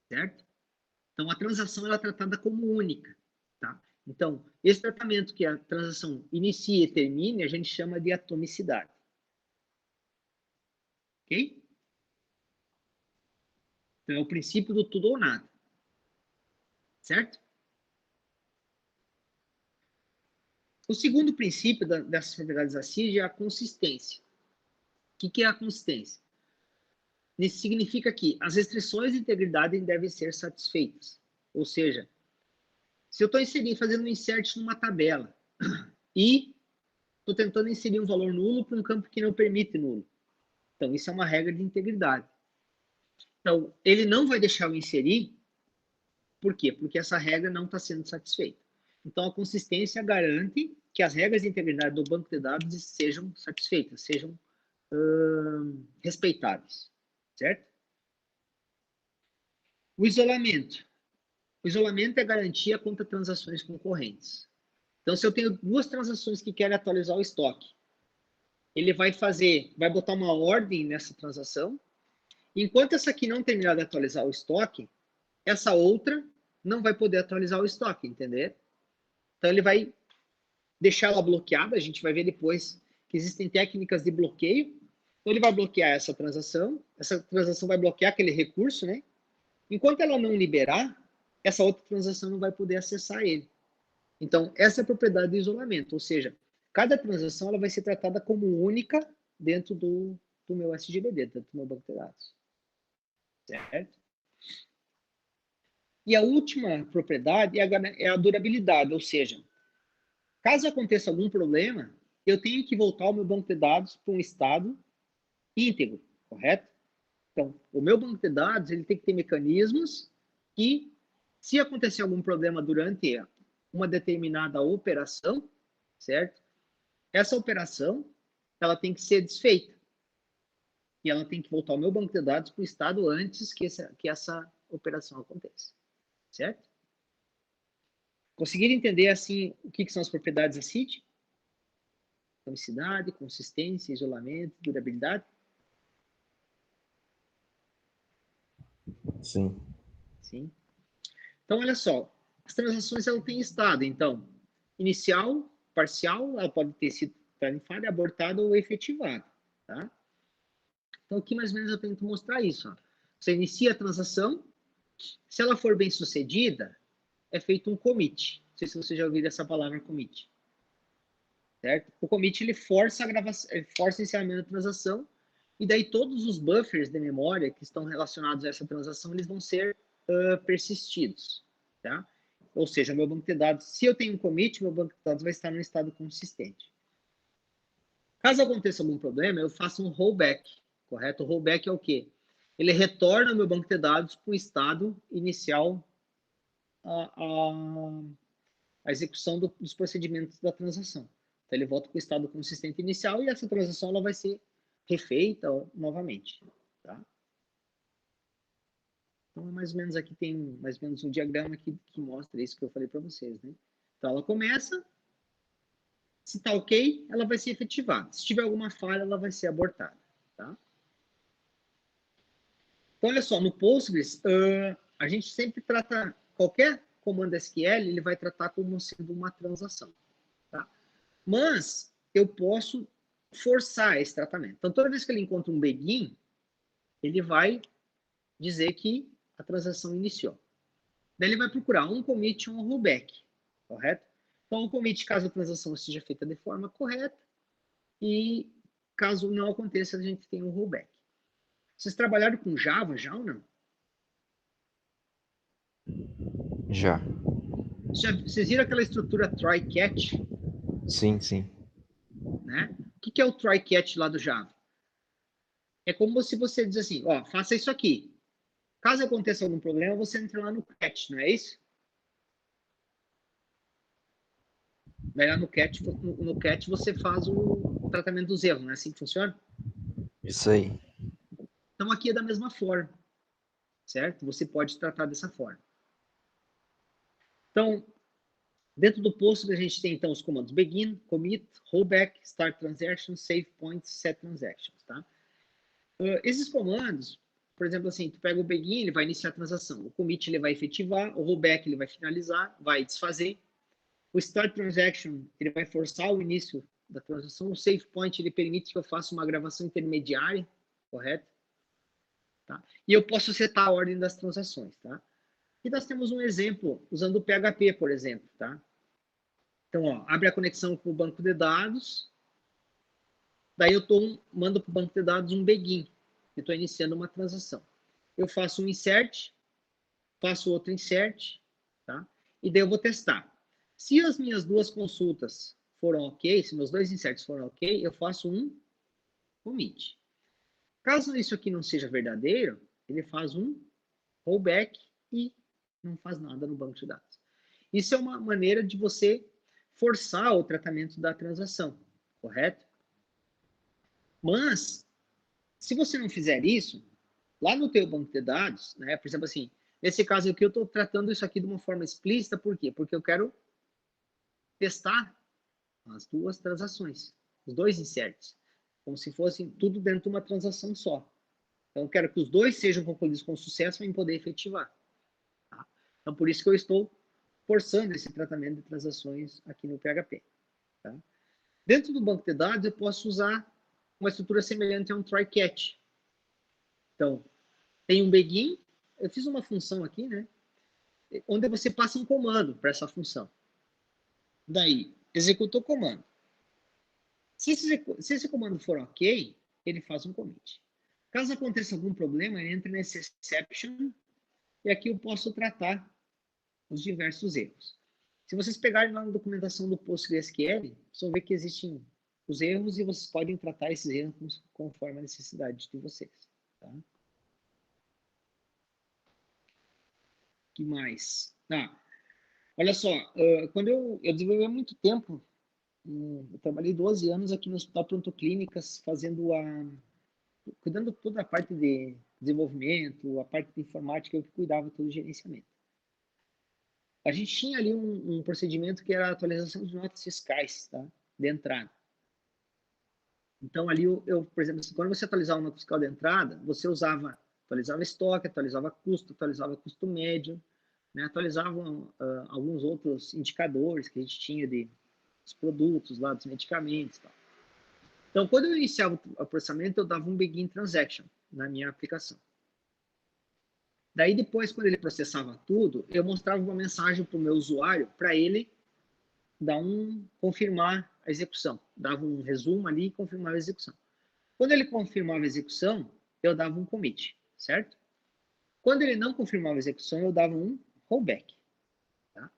certo? Então, a transação ela é tratada como única, tá? Então, esse tratamento que a transação inicia e termine, a gente chama de atomicidade. Ok? Então, é o princípio do tudo ou nada. Certo? O segundo princípio dessas propriedades ACID é a consistência. O que é a consistência? Isso significa que as restrições de integridade devem ser satisfeitas. Ou seja, se eu estou fazendo um insert numa tabela e estou tentando inserir um valor nulo para um campo que não permite nulo. Então, isso é uma regra de integridade. Então, ele não vai deixar eu inserir. Por quê? Porque essa regra não está sendo satisfeita. Então, a consistência garante que as regras de integridade do banco de dados sejam satisfeitas, sejam respeitáveis, certo? O isolamento. O isolamento é garantia contra transações concorrentes. Então, se eu tenho duas transações que querem atualizar o estoque, ele vai botar uma ordem nessa transação. Enquanto essa aqui não terminar de atualizar o estoque, essa outra não vai poder atualizar o estoque, entender? Então, ele vai deixar ela bloqueada. A gente vai ver depois que existem técnicas de bloqueio. Então, ele vai bloquear essa transação vai bloquear aquele recurso, né? Enquanto ela não liberar, essa outra transação não vai poder acessar ele. Então, essa é a propriedade do isolamento, ou seja, cada transação ela vai ser tratada como única dentro do meu SGBD, dentro do meu banco de dados. Certo? E a última propriedade é a durabilidade, ou seja, caso aconteça algum problema, eu tenho que voltar o meu banco de dados para um estado íntegro, correto? Então, o meu banco de dados ele tem que ter mecanismos que, se acontecer algum problema durante uma determinada operação, certo? Essa operação ela tem que ser desfeita. E ela tem que voltar o meu banco de dados para o estado antes que essa operação aconteça. Certo? Conseguiram entender, assim, o que são as propriedades da CID? Atomicidade, consistência, isolamento, durabilidade? Sim. Sim. Então, olha só. As transações, elas têm estado. Então, inicial, parcial, ela pode ter sido tarifada, abortada ou efetivada. Tá? Então, aqui mais ou menos eu tento mostrar isso. Ó. Você inicia a transação, se ela for bem sucedida, é feito um commit. Não sei se você já ouviu essa palavra commit. Certo? O commit ele força a gravação, força o encerramento da transação, e daí todos os buffers de memória que estão relacionados a essa transação, eles vão ser persistidos. Tá? Ou seja, meu banco de dados, se eu tenho um commit, meu banco de dados vai estar num estado consistente. Caso aconteça algum problema, eu faço um rollback, correto? O rollback é o quê? Ele retorna o meu banco de dados para o estado inicial a execução dos procedimentos da transação. Então, ele volta para o estado consistente inicial e essa transação ela vai ser refeita novamente. Tá? Então, mais ou menos aqui tem mais ou menos um diagrama que mostra isso que eu falei para vocês. Né? Então, ela começa, se está ok, ela vai ser efetivada. Se tiver alguma falha, ela vai ser abortada. Tá? Então, olha só, no Postgres, a gente sempre trata qualquer comando SQL, ele vai tratar como sendo uma transação. Tá? Mas eu posso forçar esse tratamento. Então, toda vez que ele encontra um begin, ele vai dizer que a transação iniciou. Daí ele vai procurar um commit e um rollback, correto? Então, o commit, caso a transação esteja feita de forma correta, e caso não aconteça, a gente tem um rollback. Vocês trabalharam com Java já ou não? Já. Vocês viram aquela estrutura try-catch? Sim, sim. Né? O que é o try-catch lá do Java? É como se você diz assim, ó, faça isso aqui. Caso aconteça algum problema, você entra lá no catch, não é isso? Vai lá no catch você faz o tratamento dos erros, não é assim que funciona? Isso aí. Então aqui é da mesma forma, certo? Você pode tratar dessa forma. Então, dentro do Postgres a gente tem então os comandos begin, commit, rollback, start transaction, save points, set transactions, tá? Esses comandos, por exemplo, assim, tu pega o begin, ele vai iniciar a transação, o commit ele vai efetivar, o rollback ele vai finalizar, vai desfazer, o start transaction ele vai forçar o início da transação, o save point ele permite que eu faça uma gravação intermediária, correto? Tá? E eu posso setar a ordem das transações, tá? E nós temos um exemplo usando o PHP, por exemplo, tá? Então, ó, abre a conexão com o banco de dados, daí eu mando para o banco de dados um begin, eu estou iniciando uma transação. Eu faço um insert, faço outro insert, tá? E daí eu vou testar. Se as minhas duas consultas foram ok, se meus dois inserts foram ok, eu faço um commit. Caso isso aqui não seja verdadeiro, ele faz um rollback e não faz nada no banco de dados. Isso é uma maneira de você forçar o tratamento da transação, correto? Mas, se você não fizer isso, lá no teu banco de dados, né, por exemplo assim, nesse caso aqui eu estou tratando isso aqui de uma forma explícita, por quê? Porque eu quero testar as duas transações, os dois inserts, como se fossem tudo dentro de uma transação só. Então, eu quero que os dois sejam concluídos com sucesso para poder efetivar. Tá? Então, por isso que eu estou forçando esse tratamento de transações aqui no PHP. Tá? Dentro do banco de dados, eu posso usar uma estrutura semelhante a um try-catch. Então, tem um begin, eu fiz uma função aqui, né? Onde você passa um comando para essa função. Daí, executou o comando. Se esse comando for ok, ele faz um commit. Caso aconteça algum problema, ele entra nesse exception, e aqui eu posso tratar os diversos erros. Se vocês pegarem lá na documentação do PostgreSQL, vocês vão ver que existem os erros e vocês podem tratar esses erros conforme a necessidade de vocês. Tá? Que mais? Olha só, quando eu desenvolvi há muito tempo, eu trabalhei 12 anos aqui no Hospital Pronto Clínicas, cuidando de toda a parte de desenvolvimento, a parte de informática, eu cuidava todo o gerenciamento. A gente tinha ali um procedimento que era a atualização de notas fiscais, tá? De entrada. Então, ali, por exemplo, quando você atualizava a nota fiscal de entrada, você atualizava estoque, atualizava custo médio, né? Atualizava alguns outros indicadores que a gente tinha dos produtos, lá, dos medicamentos e tal. Então, quando eu iniciava o processamento, eu dava um begin transaction na minha aplicação. Daí, depois, quando ele processava tudo, eu mostrava uma mensagem para o meu usuário, para ele confirmar a execução. Dava um resumo ali e confirmava a execução. Quando ele confirmava a execução, eu dava um commit, certo? Quando ele não confirmava a execução, eu dava um rollback. Tá?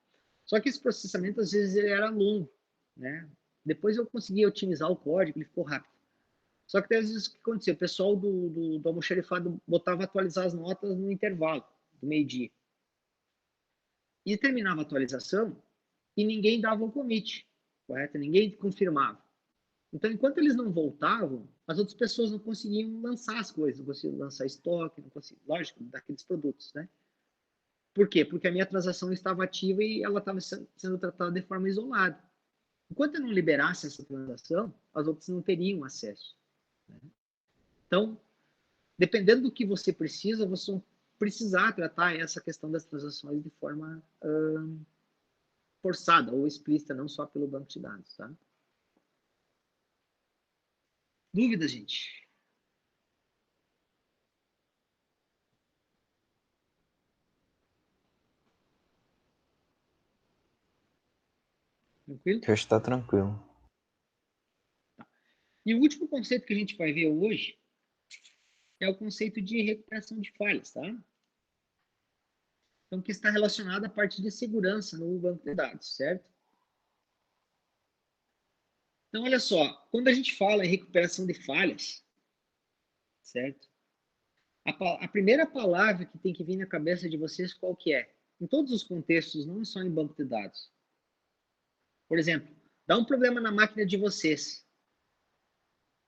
Só que esse processamento, às vezes, ele era longo, né? Depois eu consegui otimizar o código, ele ficou rápido. Só que às vezes o que acontecia? O pessoal do almoxarifado botava atualizar as notas no intervalo do meio-dia. E terminava a atualização e ninguém dava um commit, correto? Ninguém confirmava. Então, enquanto eles não voltavam, as outras pessoas não conseguiam lançar as coisas, não conseguiam lançar estoque, não conseguiam, lógico, daqueles produtos, né? Por quê? Porque a minha transação estava ativa e ela estava sendo tratada de forma isolada. Enquanto eu não liberasse essa transação, as outras não teriam acesso. Né? Então, dependendo do que você precisa, você vai precisar tratar essa questão das transações de forma forçada ou explícita, não só pelo banco de dados, tá? Dúvidas, gente? Tranquilo? Que hoje tá tranquilo. E o último conceito que a gente vai ver hoje é o conceito de recuperação de falhas, tá? Então, que está relacionado à parte de segurança no banco de dados, certo? Então, olha só, quando a gente fala em recuperação de falhas, certo? A primeira palavra que tem que vir na cabeça de vocês, qual que é? Em todos os contextos, não só em banco de dados. Por exemplo, dá um problema na máquina de vocês.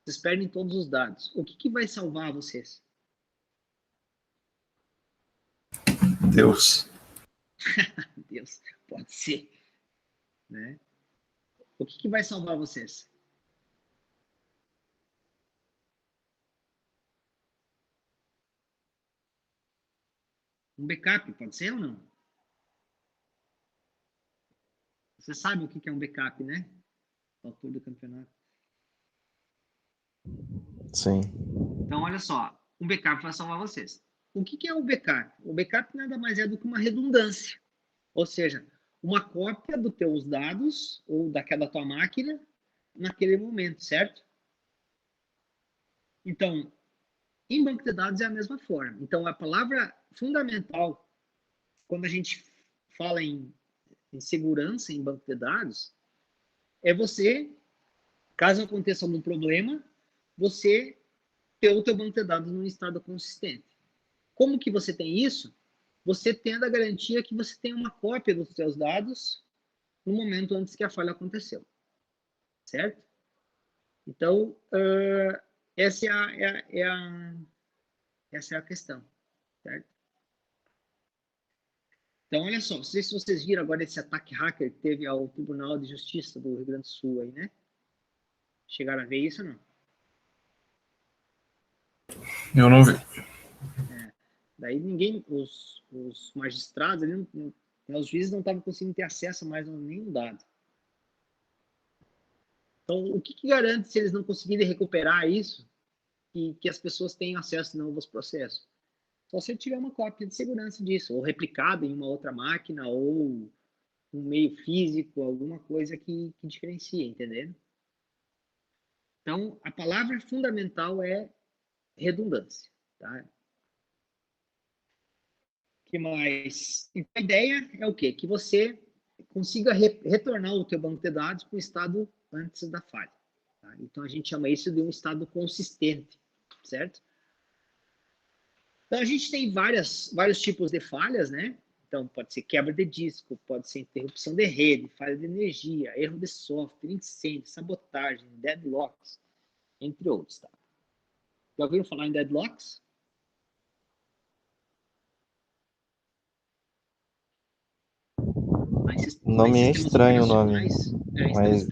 Vocês perdem todos os dados. O que vai salvar vocês? Deus. Deus, pode ser. Né? O que vai salvar vocês? Um backup, pode ser ou não? Você sabe o que é um backup, né? Autor do campeonato. Sim. Então, olha só. Um backup vai salvar vocês. O que é o backup? O backup nada mais é do que uma redundância. Ou seja, uma cópia dos teus dados ou daquela tua máquina naquele momento, certo? Então, em banco de dados é a mesma forma. Então, a palavra fundamental, quando a gente fala em segurança em banco de dados, é você, caso aconteça algum problema, você ter o teu banco de dados num estado consistente. Como que você tem isso? Você tendo a garantia que você tem uma cópia dos seus dados no momento antes que a falha aconteceu. Certo? Então, Essa essa é a questão, certo? Então, olha só, não sei se vocês viram agora esse ataque hacker que teve ao Tribunal de Justiça do Rio Grande do Sul aí, né? Chegaram a ver isso ou não? Eu não vi. Daí ninguém, os magistrados, os juízes não estavam conseguindo ter acesso a mais nenhum dado. Então, o que garante se eles não conseguirem recuperar isso e que as pessoas tenham acesso não aos processos? Só se tiver uma cópia de segurança disso, ou replicado em uma outra máquina, ou um meio físico, alguma coisa que diferencia, entendeu? Então, a palavra fundamental é redundância, tá? Que mais? Então, a ideia é o quê? Que você consiga retornar o teu banco de dados para o estado antes da falha. Tá? Então, a gente chama isso de um estado consistente, certo? Então, a gente tem vários tipos de falhas, né? Então, pode ser quebra de disco, pode ser interrupção de rede, falha de energia, erro de software, incêndio, sabotagem, deadlocks, entre outros, tá? Já ouviram falar em deadlocks? O nome é estranho, o nome. Mas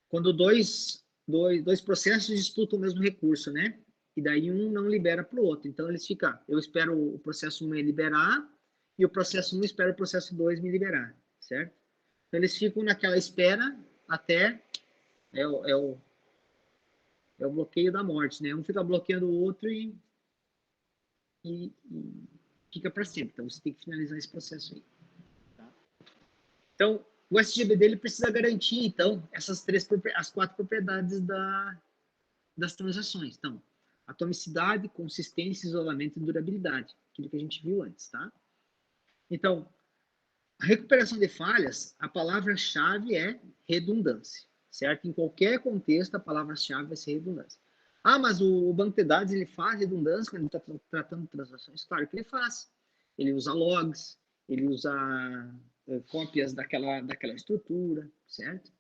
quando dois processos disputam o mesmo recurso, né? E daí um não libera para o outro. Então eles ficam, eu espero o processo 1 me liberar e o processo 1 espera o processo 2 me liberar, certo? Então eles ficam naquela espera até é o bloqueio da morte, né? Um fica bloqueando o outro e fica para sempre. Então você tem que finalizar esse processo aí. Tá? Então o SGBD ele precisa garantir então as 4 propriedades das transações. Então, atomicidade, consistência, isolamento e durabilidade, aquilo que a gente viu antes, tá? Então, a recuperação de falhas, a palavra-chave é redundância, certo? Em qualquer contexto, a palavra-chave vai ser redundância. Ah, mas o banco de dados ele faz redundância quando ele está tratando de transações? Claro que ele faz. Ele usa logs, ele usa cópias daquela estrutura, certo?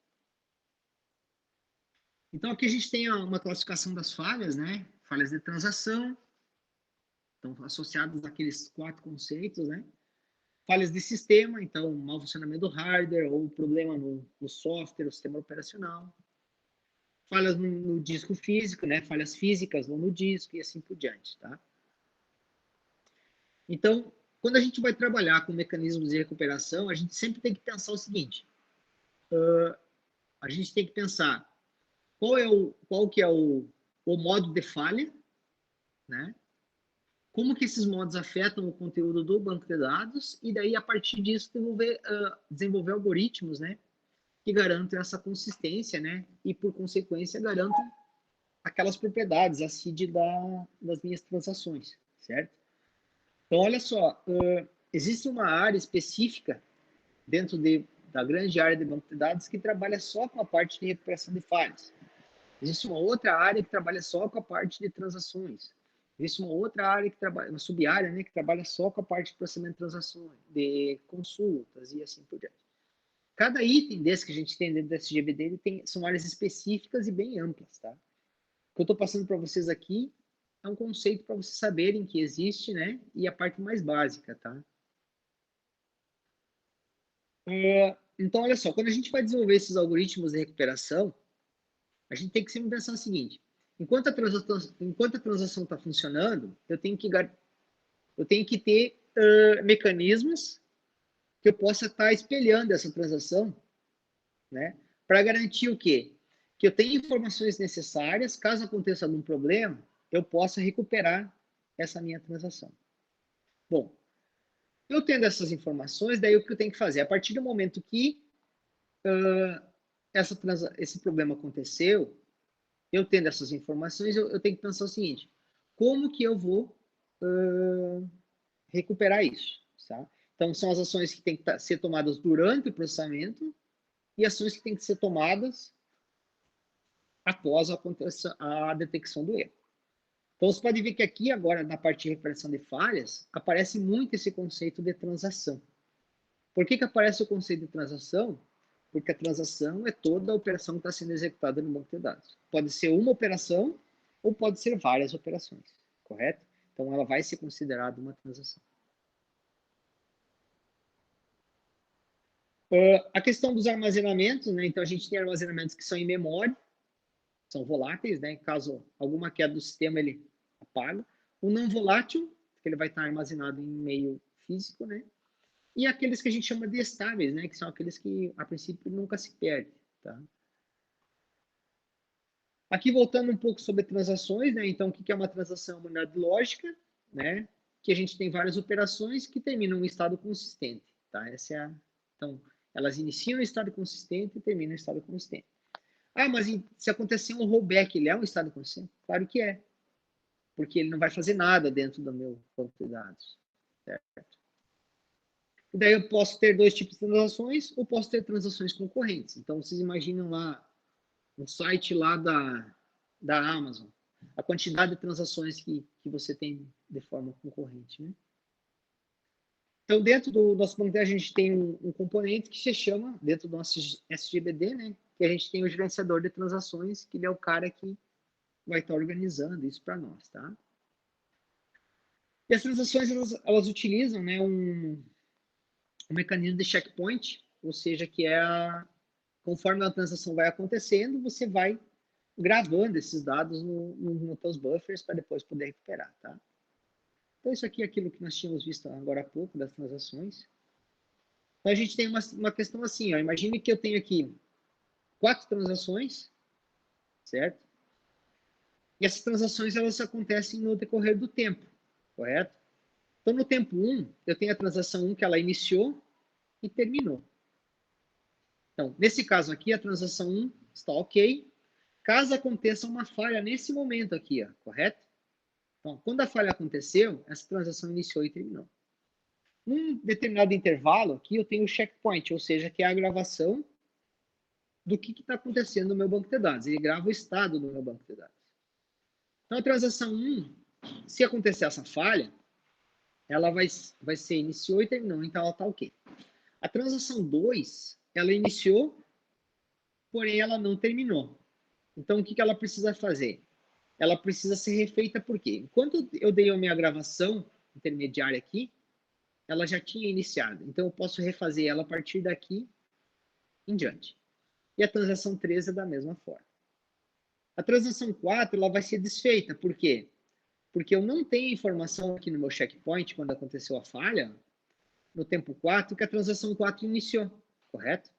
Então, aqui a gente tem uma classificação das falhas, né? Falhas de transação, estão associadas àqueles 4 conceitos, né? Falhas de sistema, então, mau funcionamento do hardware ou problema no software, no sistema operacional. Falhas no disco físico, né? Falhas físicas no disco e assim por diante, tá? Então, quando a gente vai trabalhar com mecanismos de recuperação, a gente sempre tem que pensar o seguinte, a gente tem que pensar qual que é o modo de falha, né? Como que esses modos afetam o conteúdo do banco de dados e daí, a partir disso, desenvolver algoritmos, né? Que garantam essa consistência, né? E, por consequência, garantam aquelas propriedades, a CID das minhas transações, certo? Então, olha só, existe uma área específica dentro da grande área de banco de dados que trabalha só com a parte de recuperação de falhas. Existe uma outra área que trabalha só com a parte de transações. Existe uma outra área que trabalha, uma sub-área, né, que trabalha só com a parte de processamento de transações, de consultas e assim por diante. Cada item desse que a gente tem dentro do SGBD, são áreas específicas e bem amplas, tá? O que eu estou passando para vocês aqui é um conceito para vocês saberem que existe, né, e a parte mais básica, tá? Então, olha só, quando a gente vai desenvolver esses algoritmos de recuperação, a gente tem que sempre pensar o seguinte, enquanto a transação está funcionando, eu tenho que ter mecanismos que eu possa estar espelhando essa transação, né? Para garantir o quê? Que eu tenha informações necessárias, caso aconteça algum problema, eu possa recuperar essa minha transação. Bom, eu tendo essas informações, daí o que eu tenho que fazer? A partir do momento que esse problema aconteceu, eu tendo essas informações, eu tenho que pensar o seguinte, como que eu vou recuperar isso? Tá? Então, são as ações que têm que ser tomadas durante o processamento e ações que têm que ser tomadas após a detecção do erro. Então, você pode ver que aqui, agora, na parte de recuperação de falhas, aparece muito esse conceito de transação. Por que aparece o conceito de transação? Porque a transação é toda a operação que está sendo executada no banco de dados. Pode ser uma operação ou pode ser várias operações, correto? Então, ela vai ser considerada uma transação. A questão dos armazenamentos, né? Então, a gente tem armazenamentos que são em memória, são voláteis, né? Caso alguma queda do sistema, ele apaga. O não volátil, que ele vai estar armazenado em meio físico, né? E aqueles que a gente chama de estáveis, né? Que são aqueles que, a princípio, nunca se perdem, tá? Aqui, voltando um pouco sobre transações, né? Então, o que é uma transação? Uma unidade lógica, né? Que a gente tem várias operações que terminam em estado consistente, tá? Essa é a... Então, elas iniciam em estado consistente e terminam em estado consistente. Ah, mas se acontecer um rollback, ele é um estado consistente? Claro que é. Porque ele não vai fazer nada dentro do meu banco de dados, certo? E daí eu posso ter dois tipos de transações ou posso ter transações concorrentes. Então, vocês imaginam lá um site lá da Amazon, a quantidade de transações que você tem de forma concorrente, né? Então, dentro do nosso banco de dados, a gente tem um componente que se chama, dentro do nosso SGBD, né? Que a gente tem o gerenciador de transações, que ele é o cara que vai estar organizando isso para nós, tá? E as transações, elas utilizam, né, um mecanismo de checkpoint, ou seja, que é conforme a transação vai acontecendo, você vai gravando esses dados nos teus buffers para depois poder recuperar, tá? Então, isso aqui é aquilo que nós tínhamos visto agora há pouco, das transações. Então, a gente tem uma questão assim, ó, imagine que eu tenho aqui 4 transações, certo? E essas transações, elas acontecem no decorrer do tempo, correto? Então, no tempo 1, eu tenho a transação 1 que ela iniciou e terminou. Então, nesse caso aqui, a transação 1 está ok. Caso aconteça uma falha nesse momento aqui, ó, correto? Então, quando a falha aconteceu, essa transação iniciou e terminou. Num determinado intervalo aqui, eu tenho o checkpoint, ou seja, que é a gravação do que está acontecendo no meu banco de dados. Ele grava o estado do meu banco de dados. Então, a transação 1, se acontecer essa falha, ela vai ser iniciou e terminou, então ela está ok. A transação 2, ela iniciou, porém ela não terminou. Então, o que ela precisa fazer? Ela precisa ser refeita por quê? Enquanto eu dei a minha gravação intermediária aqui, ela já tinha iniciado. Então, eu posso refazer ela a partir daqui em diante. E a transação 3 é da mesma forma. A transação 4, ela vai ser desfeita. Por quê? Porque eu não tenho informação aqui no meu checkpoint, quando aconteceu a falha, no tempo 4, que a transação 4 iniciou, correto?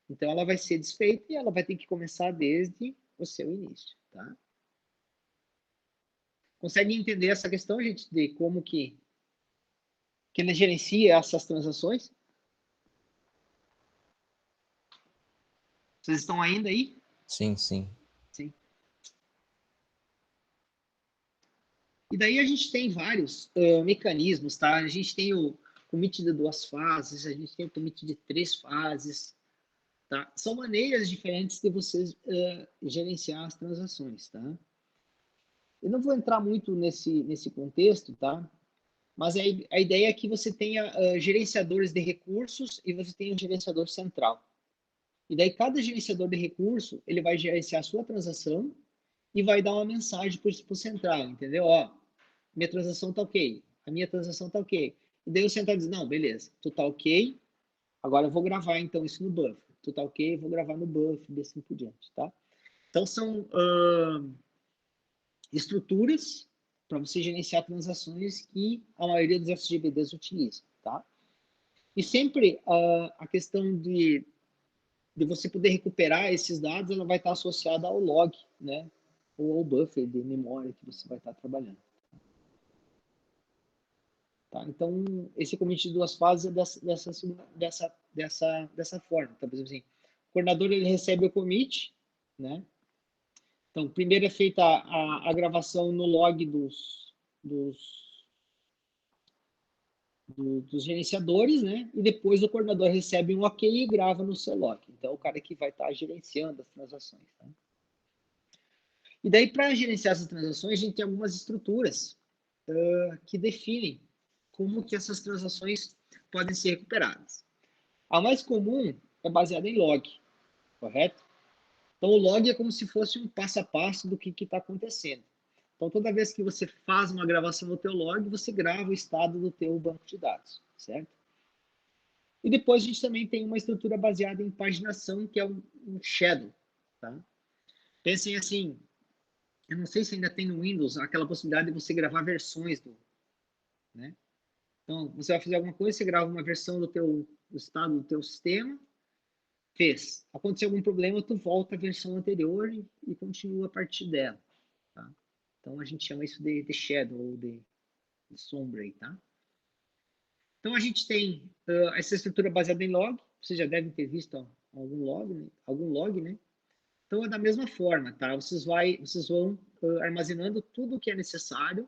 Então, ela vai ser desfeita e ela vai ter que começar desde o seu início, tá? Consegue entender essa questão, gente, de como que ele gerencia essas transações? Vocês estão ainda aí? Sim, sim. Sim. E daí a gente tem vários mecanismos, tá? A gente tem o commit de 2 fases, a gente tem o commit de 3 fases, tá? São maneiras diferentes de vocês gerenciar as transações, tá? Eu não vou entrar muito nesse contexto, tá? Mas a ideia é que você tenha gerenciadores de recursos e você tenha um gerenciador central. E daí cada gerenciador de recurso, ele vai gerenciar a sua transação e vai dar uma mensagem para o central, entendeu? Ó, minha transação tá ok, a minha transação tá ok. E daí o central diz, não, beleza, tu tá ok, agora eu vou gravar então isso no buffer. Tu tá ok, eu vou gravar no buffer, e assim por diante, tá? Então são estruturas para você gerenciar transações que a maioria dos SGBDs utiliza, tá? E sempre a questão de você poder recuperar esses dados, ela vai estar associada ao log, né? Ou ao buffer de memória que você vai estar trabalhando. Tá? Então, esse commit de 2 fases é dessa forma. Então, por exemplo, assim, o coordenador ele recebe o commit, né? Então, primeiro é feita a gravação no log dos gerenciadores, né? E depois o coordenador recebe um ok e grava no seu log. Então, é o cara que vai estar gerenciando as transações. Tá? E daí, para gerenciar essas transações, a gente tem algumas estruturas que definem como que essas transações podem ser recuperadas. A mais comum é baseada em log, correto? Então, o log é como se fosse um passo a passo do que está acontecendo. Então, toda vez que você faz uma gravação no teu log, você grava o estado do teu banco de dados, certo? E depois a gente também tem uma estrutura baseada em paginação, que é um shadow, tá? Pensem assim, eu não sei se ainda tem no Windows aquela possibilidade de você gravar versões né? Então, você vai fazer alguma coisa, você grava uma versão do estado do teu sistema, fez. Aconteceu algum problema, tu volta à versão anterior e continua a partir dela, tá? Então, a gente chama isso de shadow, ou de sombra aí, tá? Então, a gente tem essa estrutura baseada em log, vocês já devem ter visto algum log, né? Então, é da mesma forma, tá? Vocês vão armazenando tudo o que é necessário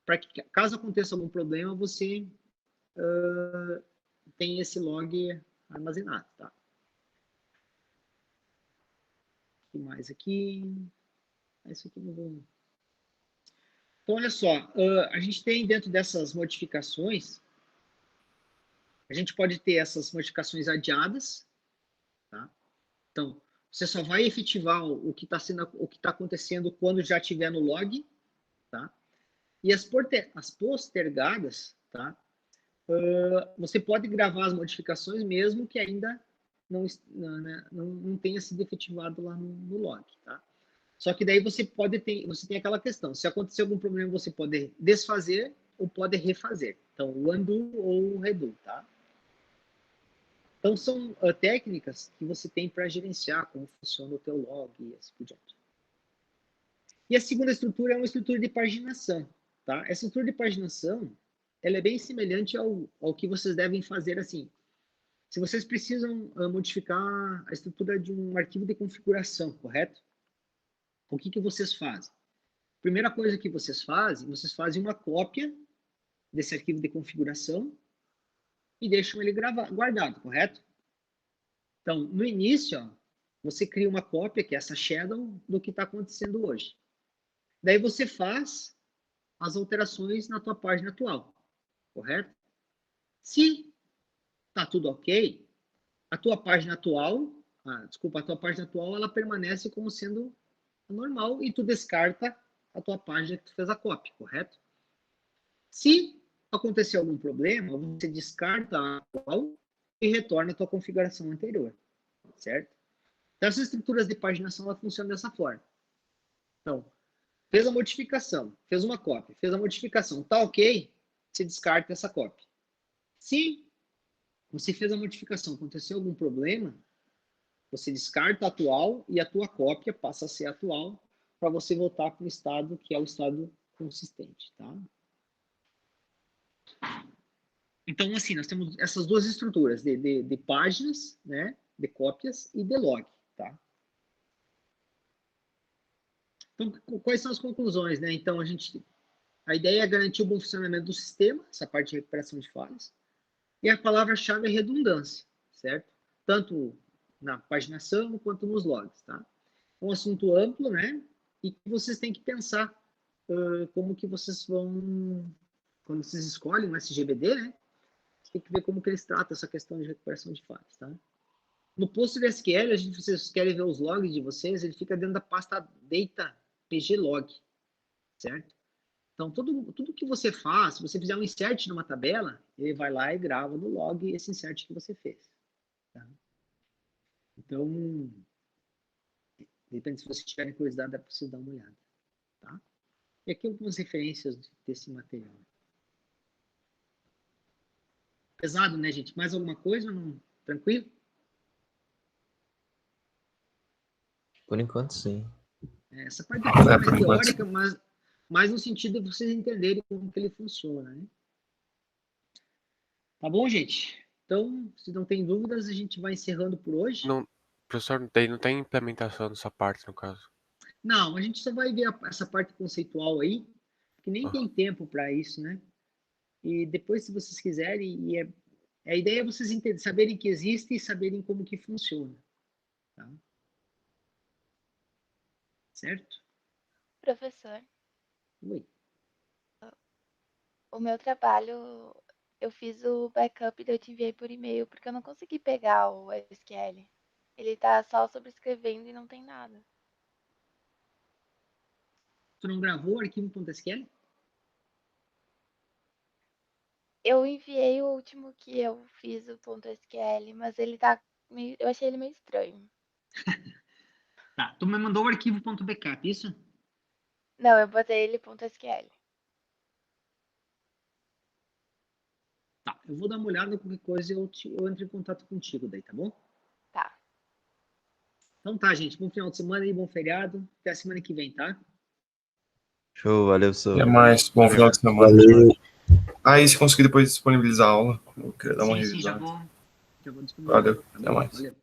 para que, caso aconteça algum problema, você tenha esse log armazenado, tá? O que mais aqui? Isso aqui não vou... Então, olha só, a gente tem dentro dessas modificações, a gente pode ter essas modificações adiadas, tá? Então, você só vai efetivar o que está acontecendo quando já estiver no log, tá? E as postergadas, tá? Você pode gravar as modificações mesmo que ainda não tenha sido efetivado lá no log, tá? Só que daí você tem aquela questão, se acontecer algum problema, você pode desfazer ou pode refazer. Então, o undo ou o redo, tá? Então, são técnicas que você tem para gerenciar como funciona o teu log e assim por diante. E a segunda estrutura é uma estrutura de paginação, tá? Essa estrutura de paginação, ela é bem semelhante ao que vocês devem fazer assim. Se vocês precisam modificar a estrutura de um arquivo de configuração, correto? O que vocês fazem? Primeira coisa que vocês fazem uma cópia desse arquivo de configuração e deixam ele guardado, correto? Então, no início, ó, você cria uma cópia, que é essa shadow, do que está acontecendo hoje. Daí você faz as alterações na tua página atual, correto? Se está tudo ok, a tua página atual, ela permanece como sendo normal e tu descarta a tua página que tu fez a cópia, correto? Se acontecer algum problema, você descarta a atual e retorna a tua configuração anterior, certo? Então, essas estruturas de paginação ela funcionam dessa forma. Então, fez a modificação, fez uma cópia, fez a modificação, tá ok, você descarta essa cópia. Se você fez a modificação, aconteceu algum problema, você descarta a atual e a tua cópia passa a ser atual para você voltar para o estado que é o estado consistente, tá? Então, assim, nós temos essas duas estruturas de páginas, né, de cópias e de log, tá? Então, quais são as conclusões, né? Então, a ideia é garantir o bom funcionamento do sistema, essa parte de recuperação de falhas, e a palavra-chave é redundância, certo? Tanto na paginação quanto nos logs, tá? É um assunto amplo, né? E vocês têm que pensar como que vocês vão, quando vocês escolhem um SGBD, né? Você tem que ver como que eles tratam essa questão de recuperação de falhas, tá? No PostgreSQL, vocês querem ver os logs de vocês, ele fica dentro da pasta data pglog, certo? Então, tudo que você faz, se você fizer um insert numa tabela, ele vai lá e grava no log esse insert que você fez, tá? Então, depende se vocês tiverem curiosidade, dá para vocês dar uma olhada, tá? E aqui algumas referências desse material. Pesado, né, gente? Mais alguma coisa? Não? Tranquilo? Por enquanto, sim. Essa parte aqui é mais por enquanto, teórica, mas mais no sentido de vocês entenderem como que ele funciona, né? Tá bom, gente? Então, se não tem dúvidas, a gente vai encerrando por hoje. Não, professor, não tem implementação nessa parte, no caso. Não, a gente só vai ver essa parte conceitual aí, que nem tem tempo para isso, né? E depois, se vocês quiserem, a ideia é vocês saberem que existe e saberem como que funciona, tá? Certo? Professor, Oi. o meu trabalho Eu fiz o backup e eu te enviei por e-mail, porque eu não consegui pegar o SQL. Ele tá só sobrescrevendo e não tem nada. Tu não gravou o arquivo.sql? Eu enviei o último que eu fiz, o .sql, mas ele tá meio... Eu achei ele meio estranho. Tá, tu me mandou o arquivo.backup, isso? Não, eu botei ele .sql. Tá, eu vou dar uma olhada, qualquer coisa eu entro em contato contigo daí, tá bom? Tá. Então tá, gente, bom final de semana e bom feriado. Até a semana que vem, tá? Show, valeu, sou. Até mais. Bom Valeu. final de semana. Valeu. Aí, se conseguir depois disponibilizar a aula, eu queria dar uma Sim, já revisada. vou disponibilizar. Valeu, Tá até bom? mais. Valeu.